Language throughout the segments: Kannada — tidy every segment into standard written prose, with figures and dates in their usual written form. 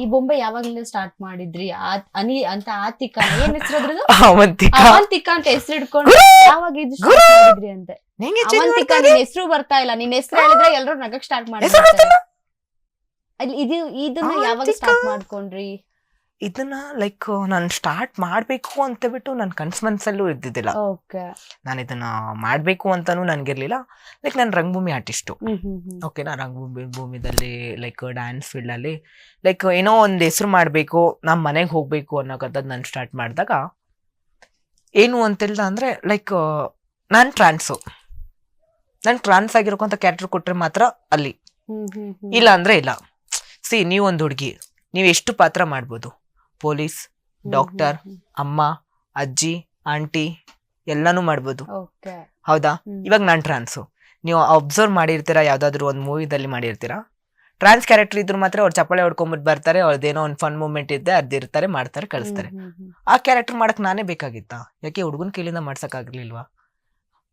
ಈ ಬೊಂಬೆ ಯಾವಾಗ್ಲಿಂದ ಸ್ಟಾರ್ಟ್ ಮಾಡಿದ್ರಿ? ಅನಿ ಅಂತ ಆತಿಕ ಏನ್ ಹೆಸರದ್ರದ್ದು? ಅವಂತಿಕಾ ಅವಂತಿಕಾ ಅಂತ ಹೆಸರು ಇಟ್ಕೊಂಡು ಯಾವಾಗ ಇದು ಸ್ಟಾರ್ಟ್ ಮಾಡಿದ್ರಿ ಅಂತೆ? ಅವಂತಿಕಾ ನಿನ್ ಹೆಸರು ಬರ್ತಾ ಇಲ್ಲ. ನಿನ್ ಹೆಸರು ಹೇಳಿದ್ರೆ ಎಲ್ರು ನಗಕ್ ಸ್ಟಾರ್ಟ್ ಮಾಡ್ತಾರೆ. ಇದನ್ನ ಯಾವಾಗ ಸ್ಟಾರ್ಟ್ ಮಾಡ್ಕೊಂಡ್ರಿ? ಇದನ್ನ ಲೈಕ್ ನಾನು ಸ್ಟಾರ್ಟ್ ಮಾಡ್ಬೇಕು ಅಂತ ಬಿಟ್ಟು ನನ್ ಮನ್ಸಲ್ಲೂ ಇದ್ದಿದ್ದಿಲ್ಲ. ನಾನು ಇದನ್ನ ಮಾಡ್ಬೇಕು ಅಂತಾನು ನನ್ಗಿರ್ಲಿಲ್ಲ. ಲೈಕ್ ನಾನು ರಂಗಭೂಮಿ ಆರ್ಟಿಸ್ಟು. ಓಕೆನಾ, ರಂಗಭೂಮಿದಲ್ಲಿ ಲೈಕ್ ಡ್ಯಾನ್ಸ್ ಫೀಲ್ಡ್ ಅಲ್ಲಿ ಲೈಕ್ ಏನೋ ಒಂದ್ ಹೆಸರು ಮಾಡ್ಬೇಕು, ನಮ್ ಮನೆಗೆ ಹೋಗ್ಬೇಕು ಅನ್ನೋಕಂತದ್ ನಾನು ಸ್ಟಾರ್ಟ್ ಮಾಡಿದಾಗ ಏನು ಅಂತಿಲ್ಲ ಅಂದ್ರೆ ಲೈಕ್ ನಾನ್ ಟ್ರಾನ್ಸ್ ಆಗಿರೋಕಂತ ಕ್ಯಾರೆಕ್ಟರ್ ಕೊಟ್ರೆ ಮಾತ್ರ ಅಲ್ಲಿ, ಇಲ್ಲ ಅಂದ್ರೆ ಇಲ್ಲ. ನೀವ್ ಒಂದ್ ಹುಡುಗಿ, ನೀವ್ ಎಷ್ಟು ಪಾತ್ರ ಮಾಡ್ಬೋದು, ಪೊಲೀಸ್, ಡಾಕ್ಟರ್, ಅಮ್ಮ, ಅಜ್ಜಿ, ಆಂಟಿ ಎಲ್ಲಾನು ಮಾಡ್ಬೋದು. ಹೌದಾ? ಇವಾಗ ನಾನ್ ಟ್ರಾನ್ಸು. ನೀವು ಅಬ್ಸರ್ವ್ ಮಾಡಿರ್ತೀರಾ, ಯಾವ್ದಾದ್ರು ಒಂದ್ ಮೂವಿದಲ್ಲಿ ಮಾಡಿರ್ತೀರಾ, ಟ್ರಾನ್ಸ್ ಕ್ಯಾರೆಕ್ಟರ್ ಇದ್ರು ಮಾತ್ರ ಅವ್ರು ಚಪ್ಪಾಳೆ ಹೊಡ್ಕೊಂಡ್ಬಿಟ್ಟು ಬರ್ತಾರೆ, ಅವ್ರದ್ದೇನೋ ಒಂದು ಫನ್ ಮೂಮೆಂಟ್ ಇದ್ದೆ ಅರ್ದಿರ್ತಾರೆ, ಮಾಡ್ತಾರೆ, ಕಳಿಸ್ತಾರೆ. ಆ ಕ್ಯಾರೆಕ್ಟರ್ ಮಾಡಕ್ ನಾನೇ ಬೇಕಾಗಿತ್ತಾ? ಯಾಕೆ ಹುಡುಗನ್ ಕೈಲಿಂದ ಮಾಡ್ಸಕ್ ಆಗ್ಲಿಲ್ವಾ?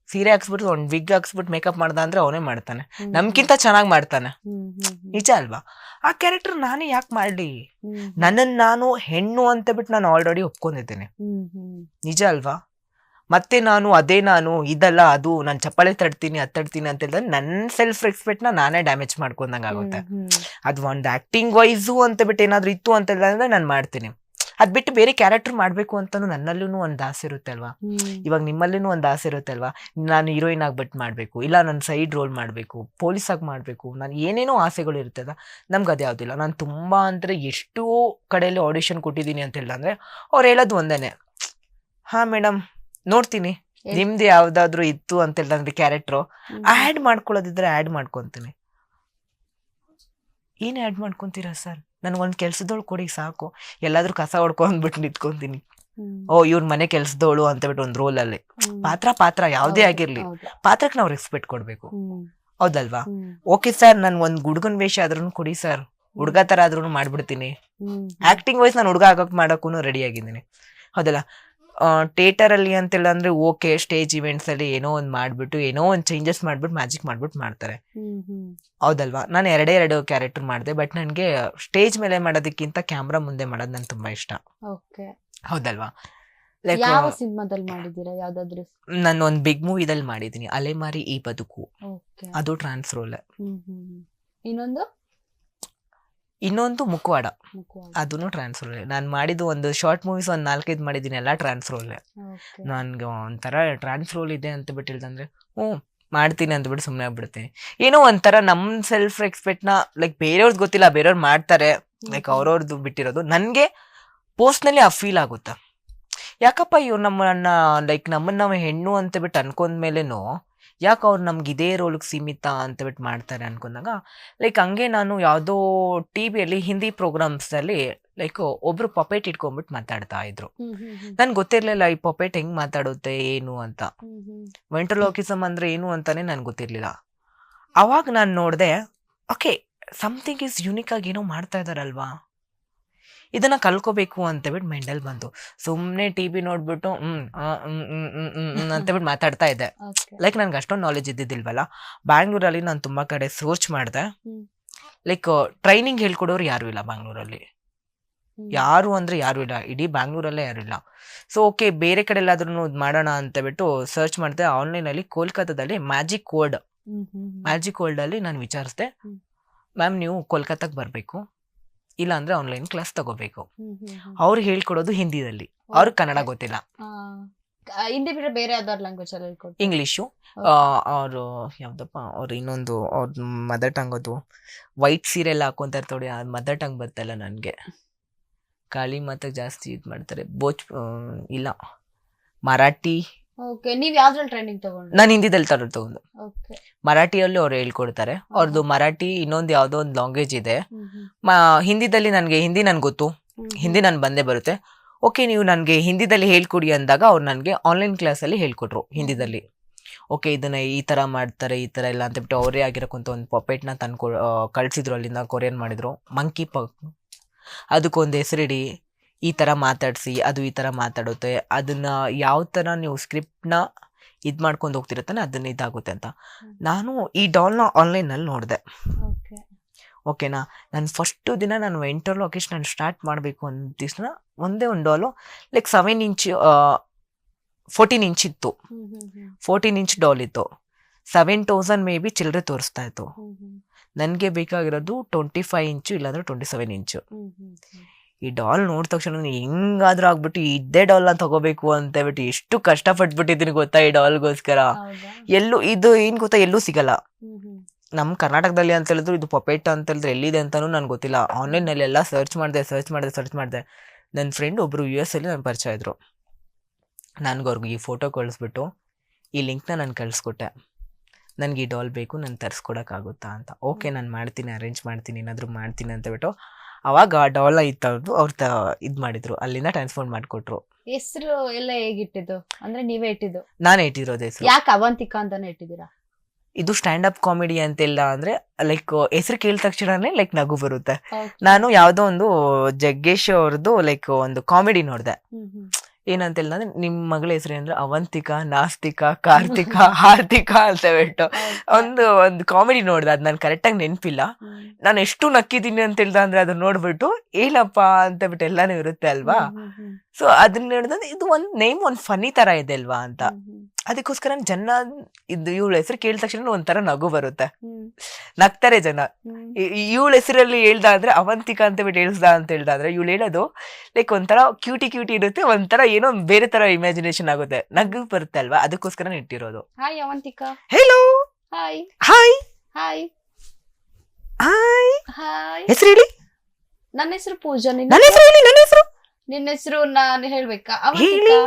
ಸೀರೆ ಹಾಕ್ಸ್ಬಿಟ್ಟು ಒಂದ್ ವಿಗ್ ಹಾಕ್ಸ್ಬಿಟ್ಟು ಮೇಕಪ್ ಮಾಡ್ದ ಅಂದ್ರೆ ಅವನೇ ಮಾಡ್ತಾನೆ, ನಮ್ಗಿಂತ ಚೆನ್ನಾಗ್ ಮಾಡ್ತಾನೆ, ನಿಜ ಅಲ್ವಾ? ಆ ಕ್ಯಾರೆಕ್ಟರ್ ನಾನೇ ಯಾಕೆ ಮಾಡ್ಲಿ? ನಾನು ಹೆಣ್ಣು ಅಂತ ಬಿಟ್ಟು ನಾನು ಆಲ್ರೆಡಿ ಒಪ್ಕೊಂಡಿದ್ದೇನೆ, ನಿಜ ಅಲ್ವಾ? ಮತ್ತೆ ನಾನು ಇದಲ್ಲ ಅದು, ನಾನು ಚಪ್ಪಾಳೆ ತಡ್ತೀನಿ ಅತ್ತಡ್ತೀನಿ ಅಂತ ಹೇಳಿದ್ರೆ ನನ್ನ ಸೆಲ್ಫ್ ರೆಸ್ಪೆಕ್ಟ್ ನಾನೇ ಡ್ಯಾಮೇಜ್ ಮಾಡ್ಕೊಂಡಂಗ ಆಗುತ್ತೆ. ಅದು ಒಂದು ಆಕ್ಟಿಂಗ್ ವೈಸು ಅಂತ ಬಿಟ್ಟು ಏನಾದ್ರು ಇತ್ತು ಅಂತ ಹೇಳಿದ್ರೆ ನಾನು ಮಾಡ್ತೀನಿ. ಅದ್ ಬಿಟ್ಟು ಬೇರೆ ಕ್ಯಾರೆಕ್ಟರ್ ಮಾಡ್ಬೇಕು ಅಂತಾನು ನನ್ನಲ್ಲೂ ಒಂದ್ ಆಸೆ ಇರುತ್ತೆ ಅಲ್ವಾ? ಇವಾಗ ನಿಮ್ಮಲ್ಲೂ ಒಂದ್ ಆಸೆ ಇರುತ್ತೆ ಅಲ್ವಾ? ನಾನು ಹೀರೋಯಿನ್ ಆಗ್ಬಿಟ್ಟು ಮಾಡ್ಬೇಕು, ಇಲ್ಲ ನನ್ನ ಸೈಡ್ ರೋಲ್ ಮಾಡ್ಬೇಕು, ಪೊಲೀಸ್ ಆಗಿ ಮಾಡ್ಬೇಕು, ನಾನು ಏನೇನೋ ಆಸೆಗಳು ಇರ್ತದ. ನಮ್ಗೆ ಅದೇ ಯಾವ್ದಿಲ್ಲ. ನಾನು ತುಂಬಾ ಅಂದ್ರೆ ಎಷ್ಟೋ ಕಡೆಯಲ್ಲಿ ಆಡಿಷನ್ ಕೊಟ್ಟಿದ್ದೀನಿ ಅಂತ ಹೇಳಿದ್ರೆ ಅಂದ್ರೆ ಅವ್ರು ಹೇಳೋದು ಒಂದೇನೆ, ಹಾ ಮೇಡಮ್ ನೋಡ್ತೀನಿ, ನಿಮ್ದು ಯಾವ್ದಾದ್ರು ಇತ್ತು ಅಂತ ಹೇಳಿದ್ರೆ ಕ್ಯಾರೆಕ್ಟ್ರು ಆಡ್ ಮಾಡ್ಕೊಳ್ಳೋದಿದ್ರೆ ಆಡ್ ಮಾಡ್ಕೊಂತೀನಿ. ಏನ್ ಆಡ್ ಮಾಡ್ಕೊಂತೀರಾ ಸರ್? ನನ್ಗೊಂದ್ ಕೆಲ್ಸದೋಳು ಕೊಡಿ ಸಾಕು, ಎಲ್ಲಾದ್ರೂ ಕಸ ಹೊಡ್ಕೊಂಡ್ಬಿಟ್ಟು ನಿಂತ್ಕೊಂತೀನಿ. ಇವ್ರ ಮನೆ ಕೆಲ್ಸದೋಳು ಅಂತ ಬಿಟ್ಟು ಒಂದ್ ರೋಲ್ ಅಲ್ಲಿ ಪಾತ್ರ ಯಾವ್ದೇ ಆಗಿರ್ಲಿ, ಪಾತ್ರಕ್ಕೆ ನಾವು ರೆಸ್ಪೆಕ್ಟ್ ಕೊಡ್ಬೇಕು, ಹೌದಲ್ವಾ? ಓಕೆ ಸರ್, ನನ್ ಒಂದ್ ಹುಡುಗನ್ ವೇಷ ಆದ್ರೂ ಕೊಡಿ ಸರ್, ಹುಡ್ಗ ತರ ಆದ್ರೂ ಮಾಡ್ಬಿಡ್ತೀನಿ. ಆಕ್ಟಿಂಗ್ ವೈಸ್ ನಾನು ಹುಡ್ಗ ಮಾಡಕ್ಕೂ ರೆಡಿ ಆಗಿದ್ದೀನಿ, ಹೌದಲ್ಲ? ಥಿಯೇಟರ್ ಅಲ್ಲಿ ಅಂತಿಲ್ಲ ಅಂದ್ರೆ ಓಕೆ, ಸ್ಟೇಜ್ ಇವೆಂಟ್ಸ್ ಅಲ್ಲಿ ಏನೋ ಒಂದ್ ಮಾಡ್ಬಿಟ್ಟು ಏನೋ ಒಂದ್ ಚೇಂಜಸ್ ಮಾಡ್ಬಿಟ್ಟು ಮ್ಯಾಜಿಕ್ ಮಾಡ್ಬಿಟ್ಟು ಮಾಡ್ತಾರೆ, ಹೌದಲ್ವಾ? ನಾನು ಎರಡು ಕ್ಯಾರೆಕ್ಟರ್ ಮಾಡಿದೆ, ಬಟ್ ನನ್ಗೆ ಸ್ಟೇಜ್ ಮೇಲೆ ಮಾಡೋದಕ್ಕಿಂತ ಕ್ಯಾಮ್ರಾ ಮುಂದೆ ಮಾಡೋದು ನನ್ ತುಂಬಾ ಇಷ್ಟ, ಹೌದಲ್ವಾ? ಯಾವ ಸಿನಿಮಾದಲ್ಲಿ ಮಾಡಿದೀರಾ? ಯಾವ್ದಾದ್ರು? ನಾನು ಒಂದ್ ಬಿಗ್ ಮೂವಿದಲ್ಲಿ ಮಾಡಿದೀನಿ, ಅಲೆಮಾರಿ ಈ ಬದುಕು, ಅದು ಟ್ರಾನ್ಸ್ ರೋಲ್. ಇನ್ನೊಂದು ಮುಖವಾಡ, ಅದನ್ನು ಟ್ರಾನ್ಸ್ ರೋಲ್. ನಾನು ಮಾಡಿದ್ದು ಒಂದು ಶಾರ್ಟ್ ಮೂವೀಸ್ ಒಂದ್ 4-5 ಮಾಡಿದೀನಿ, ಎಲ್ಲ ಟ್ರಾನ್ಸ್ ರೋಲ್. ನನ್ಗೆ ಒಂಥರ ಟ್ರಾನ್ಸ್ ರೋಲ್ ಇದೆ ಅಂತ ಬಿಟ್ಟು ಹೇಳ್ದಂದ್ರೆ ಮಾಡ್ತೀನಿ ಅಂತ ಬಿಟ್ಟು ಸುಮ್ಮನೆ ಆಗ್ಬಿಡ್ತೀನಿ. ಏನೋ ಒಂಥರ ನಮ್ ಸೆಲ್ಫ್ ರೆಸ್ಪೆಕ್ಟ್ ನ ಲೈಕ್ ಬೇರೆಯವ್ರದ್ದು ಗೊತ್ತಿಲ್ಲ, ಬೇರೆಯವ್ರು ಮಾಡ್ತಾರೆ, ಲೈಕ್ ಅವ್ರವ್ರದ್ದು ಬಿಟ್ಟಿರೋದು ನನ್ಗೆ ಪರ್ಸ್ನಲಿ ಆ ಫೀಲ್ ಆಗುತ್ತೆ. ಯಾಕಪ್ಪ ಇವ್ರು ನಮ್ಮನ್ನ ನಾವು ಹೆಣ್ಣು ಅಂತ ಬಿಟ್ಟು ಅನ್ಕೊಂಡ್ಮೇಲೆನೂ ಯಾಕೆ ಅವ್ರು ನಮ್ಗೆ ಇದೇ ರೋಲ್ಗೆ ಸೀಮಿತ ಅಂತ ಬಿಟ್ಟು ಮಾಡ್ತಾರೆ ಅನ್ಕೊಂಡಾಗ, ಲೈಕ್ ಹಂಗೆ ನಾನು ಯಾವುದೋ ಟಿವಿಯಲ್ಲಿ ಹಿಂದಿ ಪ್ರೋಗ್ರಾಮ್ಸ್ ಅಲ್ಲಿ ಲೈಕ್ ಒಬ್ರು ಪಪೇಟ್ ಇಟ್ಕೊಂಡ್ಬಿಟ್ಟು ಮಾತಾಡ್ತಾ ಇದ್ರು. ನನ್ಗೆ ಗೊತ್ತಿರ್ಲಿಲ್ಲ ಈ ಪಪೇಟ್ ಹೆಂಗ್ ಮಾತಾಡುತ್ತೆ ಏನು ಅಂತ, ವೆಂಟ್ರಲೋಕಿಸಮ್ ಅಂದ್ರೆ ಏನು ಅಂತಾನೆ ನನ್ಗೆ ಗೊತ್ತಿರ್ಲಿಲ್ಲ. ಅವಾಗ ನಾನು ನೋಡ್ದೆ, ಓಕೆ ಸಮಥಿಂಗ್ ಈಸ್ ಯುನಿಕ್ ಆಗಿ ಏನೋ ಮಾಡ್ತಾ ಇದಾರಲ್ವಾ, ಇದನ್ನ ಕಲ್ಕೋಬೇಕು ಅಂತ ಬಿಟ್ಟು ಮೈಂಡಲ್ಲಿ ಬಂತು. ಸುಮ್ನೆ ಟಿವಿ ನೋಡ್ಬಿಟ್ಟು ಅಂತ ಬಿಟ್ಟು ಮಾತಾಡ್ತಾ ಇದ್ದೆ. ಲೈಕ್ ನನ್ಗೆ ಅಷ್ಟೊಂದು ನಾಲೆಜ್ ಇದ್ದಿದ್ದಿಲ್ವಲ್ಲ. ಬ್ಯಾಂಗ್ಳೂರಲ್ಲಿ ನಾನು ತುಂಬಾ ಕಡೆ ಸರ್ಚ್ ಮಾಡಿದೆ, ಲೈಕ್ ಟ್ರೈನಿಂಗ್ ಹೇಳ್ಕೊಡೋರು ಯಾರು ಇಲ್ಲ ಬ್ಯಾಂಗ್ಳೂರಲ್ಲಿ, ಯಾರು ಅಂದ್ರೆ ಯಾರು ಇಲ್ಲ, ಇಡೀ ಬ್ಯಾಂಗ್ಳೂರಲ್ಲೇ ಯಾರು ಇಲ್ಲ. ಸೊ ಓಕೆ, ಬೇರೆ ಕಡೆ ಎಲ್ಲಾದ್ರೂ ಮಾಡೋಣ ಅಂತ ಬಿಟ್ಟು ಸರ್ಚ್ ಮಾಡಿದೆ ಆನ್ಲೈನ್ ಅಲ್ಲಿ. ಕೋಲ್ಕತ್ತಾದಲ್ಲಿ ಮ್ಯಾಜಿಕ್ ವರ್ಲ್ಡ್ ಅಲ್ಲಿ ನಾನು ವಿಚಾರಿಸಿದೆ, ಮ್ಯಾಮ್ ನೀವು ಕೋಲ್ಕತ್ತಾಗ ಬರ್ಬೇಕು, ಇಲ್ಲ ಅಂದ್ರೆ ಆನ್ಲೈನ್ ಕ್ಲಾಸ್ ತಗೋಬೇಕು. ಅವ್ರು ಹೇಳ್ಕೊಡೋದು ಹಿಂದಿದಲ್ಲಿ, ಅವ್ರಿಗೆ ಕನ್ನಡ ಗೊತ್ತಿಲ್ಲ, ಹಿಂದಿ ಬಿಟ್ರೆ ಬೇರೆ ಯಾವ್ದಾದ್ರು ಲ್ಯಾಂಗ್ವೇಜ್ ಅಲ್ಲಿ ಹೇಳ್ಕೊಡ್ತಾರೆ, ಇಂಗ್ಲಿಷು. ಅವರು ಯಾವ್ದಪ್ಪ ಅವ್ರು ಇನ್ನೊಂದು ಅವ್ರ ಮದರ್ ಟಂಗ್, ಅದು ವೈಟ್ ಸೀರೆ ಎಲ್ಲ ಹಾಕೊಂತಾರೆ ನೋಡಿ, ಆ ಮದರ್ ಟಂಗ್ ಬರ್ತಲ್ಲ ನನ್ಗೆ, ಕಾಳಿ ಮಾತಾಗ ಜಾಸ್ತಿ ಇದು ಮಾಡ್ತಾರೆ. ಇಲ್ಲ ಮರಾಠಿ. ನೀವ್ ಯಾವ್ದ್ರಲ್ಲಿ ಟ್ರೈನಿಂಗ್ ತಗೊಂಡ್ರಿ? ನಾನು ಹಿಂದಿದಲ್ಲಿ ತಗೊಂಡು, ಮರಾಠಿಯಲ್ಲಿ ಅವ್ರು ಹೇಳ್ಕೊಡ್ತಾರೆ. ಅವ್ರದ್ದು ಮರಾಠಿ, ಇನ್ನೊಂದು ಯಾವ್ದೋ ಒಂದು ಲ್ಯಾಂಗ್ವೇಜ್ ಇದೆ. ಹಿಂದಿದಲ್ಲಿ ನನ್ಗೆ ಹಿಂದಿ ಗೊತ್ತು, ಹಿಂದಿ ನನ್ ಬಂದೇ ಬರುತ್ತೆ. ಓಕೆ, ನೀವು ನನ್ಗೆ ಹಿಂದಿದಲ್ಲಿ ಹೇಳ್ಕೊಡಿ ಅಂದಾಗ ಅವ್ರು ನನ್ಗೆ ಆನ್ಲೈನ್ ಕ್ಲಾಸ್ ಅಲ್ಲಿ ಹೇಳ್ಕೊಟ್ರು ಹಿಂದಿದಲ್ಲಿ. ಓಕೆ, ಇದನ್ನ ಈ ತರ ಮಾಡ್ತಾರೆ, ಈ ತರ ಎಲ್ಲ ಅಂತ ಬಿಟ್ಟು ಅವರೇ ಆಗಿರಕ್ಕಂತ ಒಂದು ಪಪೆಟ್ ನ ಕಳ್ಸಿದ್ರು ಅಲ್ಲಿಂದ, ಕೊರಿಯನ್ ಮಾಡಿದ್ರು, ಮಂಕಿ ಪಗ್. ಅದಕ್ಕೊಂದು ಹೆಸರಿಡಿ, ಈ ತರ ಮಾತಾಡ್ಸಿ, ಅದು ಈ ತರ ಮಾತಾಡುತ್ತೆ, ಅದನ್ನ ಯಾವ ತರ ನೀವು ಸ್ಕ್ರಿಪ್ಟ್ ನ ಇದ್ ಮಾಡ್ಕೊಂಡು ಹೋಗ್ತಿರತ್ತಾನೆ ಅದನ್ನ ಇದಾಗುತ್ತೆ ಅಂತ. ನಾನು ಈ ಡಾಲ್ ನ ಆನ್ಲೈನ್ ಅಲ್ಲಿ ನೋಡಿದೆ. ಓಕೆನಾ. ನಾನು ಫಸ್ಟ್ ದಿನ ನಾನು ಇಂಟರ್ಲಾಕೇಶನ್ ನಾನು ಸ್ಟಾರ್ಟ್ ಮಾಡಬೇಕು ಅಂದ ದಿವ್ಸ ಒಂದೇ ಒಂದು ಡಾಲು ಲೈಕ್ 7 ಇಂಚ್ 14 ಇಂಚ್ ಇತ್ತು. 14 ಇಂಚ್ ಡಾಲ್ ಇತ್ತು. 7,000 ಮೇ ಬಿ ಚಿಲ್ಲರೆ ತೋರಿಸ್ತಾ ಇತ್ತು. ನನಗೆ ಬೇಕಾಗಿರೋದು 25 ಇಂಚು ಇಲ್ಲಾಂದ್ರೆ 27 ಇಂಚು. ಈ ಡಾಲ್ ನೋಡಿದ ತಕ್ಷಣ ಹೆಂಗಾದ್ರೂ ಆಗ್ಬಿಟ್ಟು ಇದೇ ಡಾಲ್ ತಗೋಬೇಕು ಅಂತ ಹೇಳ್ಬಿಟ್ಟು ಎಷ್ಟು ಕಷ್ಟಪಟ್ಬಿಟ್ಟಿದ್ದೀನಿ ಗೊತ್ತಾ ಈ ಡಾಲ್ಗೋಸ್ಕರ. ಎಲ್ಲೂ ಇದು ಏನ್ ಗೊತ್ತಾ, ಎಲ್ಲೂ ಸಿಗಲ್ಲ ನಮ್ ಕರ್ನಾಟಕದಲ್ಲಿ ಅಂತ ಹೇಳಿದ್ರು. ಇದು ಪಪೆಟ್ ಅಂತ ಹೇಳಿದ್ರೆ ಎಲ್ಲಿದೆ ಅಂತಾನು ನನ್ಗೆ ಗೊತ್ತಿಲ್ಲ. ಆನ್ಲೈನ್ ನಲ್ಲಿ ಎಲ್ಲ ಸರ್ಚ್ ಮಾಡಿದೆ. ನನ್ನ ಫ್ರೆಂಡ್ ಒಬ್ರು US ಅಲ್ಲಿ ನನ್ ಪರಿಚಯ ಇದ್ರು. ನನ್ಗೆ ಅವ್ರಿಗೆ ಈ ಫೋಟೋ ಕಳಿಸ್ಬಿಟ್ಟು ಈ ಲಿಂಕ್ನ ನಾನು ಕಳಿಸ್ಕೊಟ್ಟೆ, ನನ್ಗೆ ಈ ಡಾಲ್ ಬೇಕು, ನಾನು ತರಿಸ್ಕೊಡಕ್ಕಾಗುತ್ತಾ ಅಂತ. ಓಕೆ ನಾನು ಮಾಡ್ತೀನಿ, ಅರೇಂಜ್ ಮಾಡ್ತೀನಿ, ಏನಾದ್ರು ಮಾಡ್ತೀನಿ ಅಂತ ಬಿಟ್ಟು ಅವಾಗ ಆ ಡಾಲ್ ಇತ್ತು ಅವ್ರ ಇದ್ ಮಾಡಿದ್ರು, ಅಲ್ಲಿಂದ ಟ್ರಾನ್ಸ್ಫರ್ ಮಾಡಿಕೊಟ್ರು. ಹೆಸರು ಎಲ್ಲ ಹೇಗಿಟ್ಟಿದ್ದು? ಅಂದ್ರೆ ನೀವೇ ಇಟ್ಟಿದ್ದು? ನಾನೇ ಇಟ್ಟಿರೋದು ಹೆಸರು. ಯಾಕೆ ಅವಂತಿಕಾ ಅಂತಾನೆ ಇಟ್ಟಿದ್ದೀರಾ? ಇದು ಸ್ಟ್ಯಾಂಡ್ ಅಪ್ ಕಾಮಿಡಿ ಅಂತೆಲ್ಲ ಅಂದ್ರೆ ಲೈಕ್ ಹೆಸರು ಕೇಳಿದ ತಕ್ಷಣನೇ ಲೈಕ್ ನಗು ಬರುತ್ತೆ. ನಾನು ಯಾವ್ದೋ ಒಂದು ಜಗ್ಗೇಶ್ ಅವ್ರದ್ದು ಲೈಕ್ ಒಂದು ಕಾಮಿಡಿ ನೋಡ್ದೆ. ಏನಂತ ಹೇಳಿದ್ರೆ ನಿಮ್ ಮಗಳ ಹೆಸರು ಅಂದ್ರೆ ಅವಂತಿಕಾ, ನಾಸ್ತಿಕಾ, ಕಾರ್ತಿಕಾ, ಹಾರ್ತಿಕಾ ಅಂತ ಬಿಟ್ಟು ಒಂದು ಕಾಮಿಡಿ ನೋಡ್ದೆ. ಅದ್ ನನ್ ಕರೆಕ್ಟ್ ಆಗಿ ನೆನ್ಪಿಲ್ಲ. ನಾನು ಎಷ್ಟು ನಕ್ಕಿದ್ದೀನಿ ಅಂತ ಹೇಳ್ದ ಅಂದ್ರೆ ಅದನ್ನ ನೋಡ್ಬಿಟ್ಟು ಏನಪ್ಪ ಅಂತ ಬಿಟ್ಟು ಎಲ್ಲಾನು ಇರುತ್ತೆ ಅಲ್ವಾ. ಸೊ ಅದನ್ನ ನೋಡಿದ್ರೆ ಇದು ಒಂದ್ ನೇಮ್ ಒಂದ್ ಫನಿ ತರ ಇದೆ ಅಲ್ವಾ ಅಂತ. ಅದಕ್ಕೋಸ್ಕರ ಜನ ಇದು ಇವಳ ಹೆಸರು ಕೇಳಿದ ತಕ್ಷಣ ಒಂಥರ ನಗು ಬರುತ್ತೆ, ನಗ್ತಾರೆ ಜನ. ಇವಳ ಹೆಸರಲ್ಲಿ ಹೇಳ್ದ ಅಂದ್ರೆ ಅವಂತಿಕಾ ಅಂತ ಬಿಟ್ಟು ಹೇಳ್ದ ಅಂತ ಹೇಳ್ದಾದ್ರೆ ಇವಳು ಹೇಳೋದು ಲೈಕ್ ಒಂಥರ ಕ್ಯೂಟಿ ಇರುತ್ತೆ, ಒಂಥರ ಏನೋ ಬೇರೆ ತರ ಇಮ್ಯಾಜಿನೇಷನ್ ಆಗುತ್ತೆ, ನಗು ಬರುತ್ತೆ ಅಲ್ವಾ. ಅದಕ್ಕೋಸ್ಕರ ಇಟ್ಟಿರೋದು. Hi Avantika. Hello. Hi hi hi hi. Hi. ಹೆಸರು ಹೇಳಿ. ನನ್ನ ಹೆಸರು ಪೂಜಾ. ನನ್ನ ಹೆಸರು ಹೇಳಿ. ನನ್ನ ಹೆಸರು. ನಿನ್ನ ಹೆಸರು ನಾನು ಹೇಳ್ಬೇಕಾ? ಅವಂತಿಕಾ.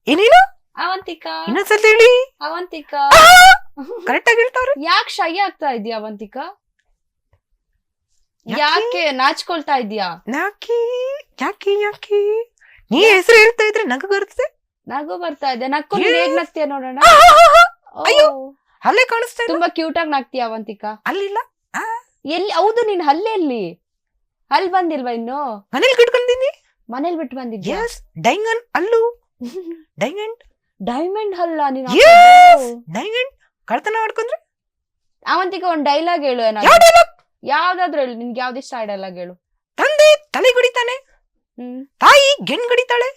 ಏನೇನು? ಅವಂತಿಕಾ. ಇನ್ನೊಂದ್ಸಲ ಹೇಳಿ. ಅವಂತಿಕಾ. ಕರೆಕ್ಟ್ ಆಗಿ ಹೇಳ್ತಾರೆ. ಯಾಕೆ ಶೈ ಆಗ್ತಾ ಇದೀಯ ಅವಂತಿಕಾ? ಯಾಕೆ ನಾಚ್ಕೊಳ್ತಾ ಇದೀಯಾ? ಯಾಕೆ ನೀ ಹೆಸರು ಹೇಳ್ತಾ ಇದ್ರೆ ನಗು ಬರುತ್ತೆ. ನಗು ಬರ್ತಾ ಇದೆ. ನಕ್ಕು ಹೇಗ್ ನಗ್ತೀಯ ನೋಡೋಣ. ಅಯ್ಯೋ ಅಲ್ಲೇ ಕಾಣಿಸ್ತಾ ಇದೆ. ತುಂಬಾ ಕ್ಯೂಟ್ ಆಗಿ ನಗ್ತೀಯ ಅವಂತಿಕಾ. ಅಲ್ಲಿಲ್ಲ. ಎಲ್ಲಿ? ಹೌದು, ನೀನ್ ಹಲ್ಲೆ ಎಲ್ಲಿ? ಅಲ್ಲಿ ಬಂದಿಲ್ವಾ ಇನ್ನು? ಮನೇಲಿ ಬಿಟ್ಕೊಂಡಿದ್ದೀನಿ. ಮನೇಲಿ ಬಿಟ್ಟು ಬಂದಿದ್ಯಾ? ಡೈಮಂಡ್ ಅಲ್ಲು. ಡೈಮಂಡ್ ಹಲ್ಲ ನೀನು? ಡೈಮಂಡ್ ಕಳ್ತನ ಮಾಡ್ಕೊಂಡ್ರೆ. ಅವಂತಿಕ ಒಂದ್ ಡೈಲಾಗ್ ಹೇಳು. ಯಾವ್ದಾದ್ರು ಹೇಳು, ನಿನ್ಗೆ ಯಾವ್ದು ಇಷ್ಟ ಡೈಲಾಗ್ ಹೇಳು. ತಂದೆ ತಲೆ ಗುಡಿತಾನೆ, ತಾಯಿ ಗೆಣ್ ಗುಡಿತಾಳೆ,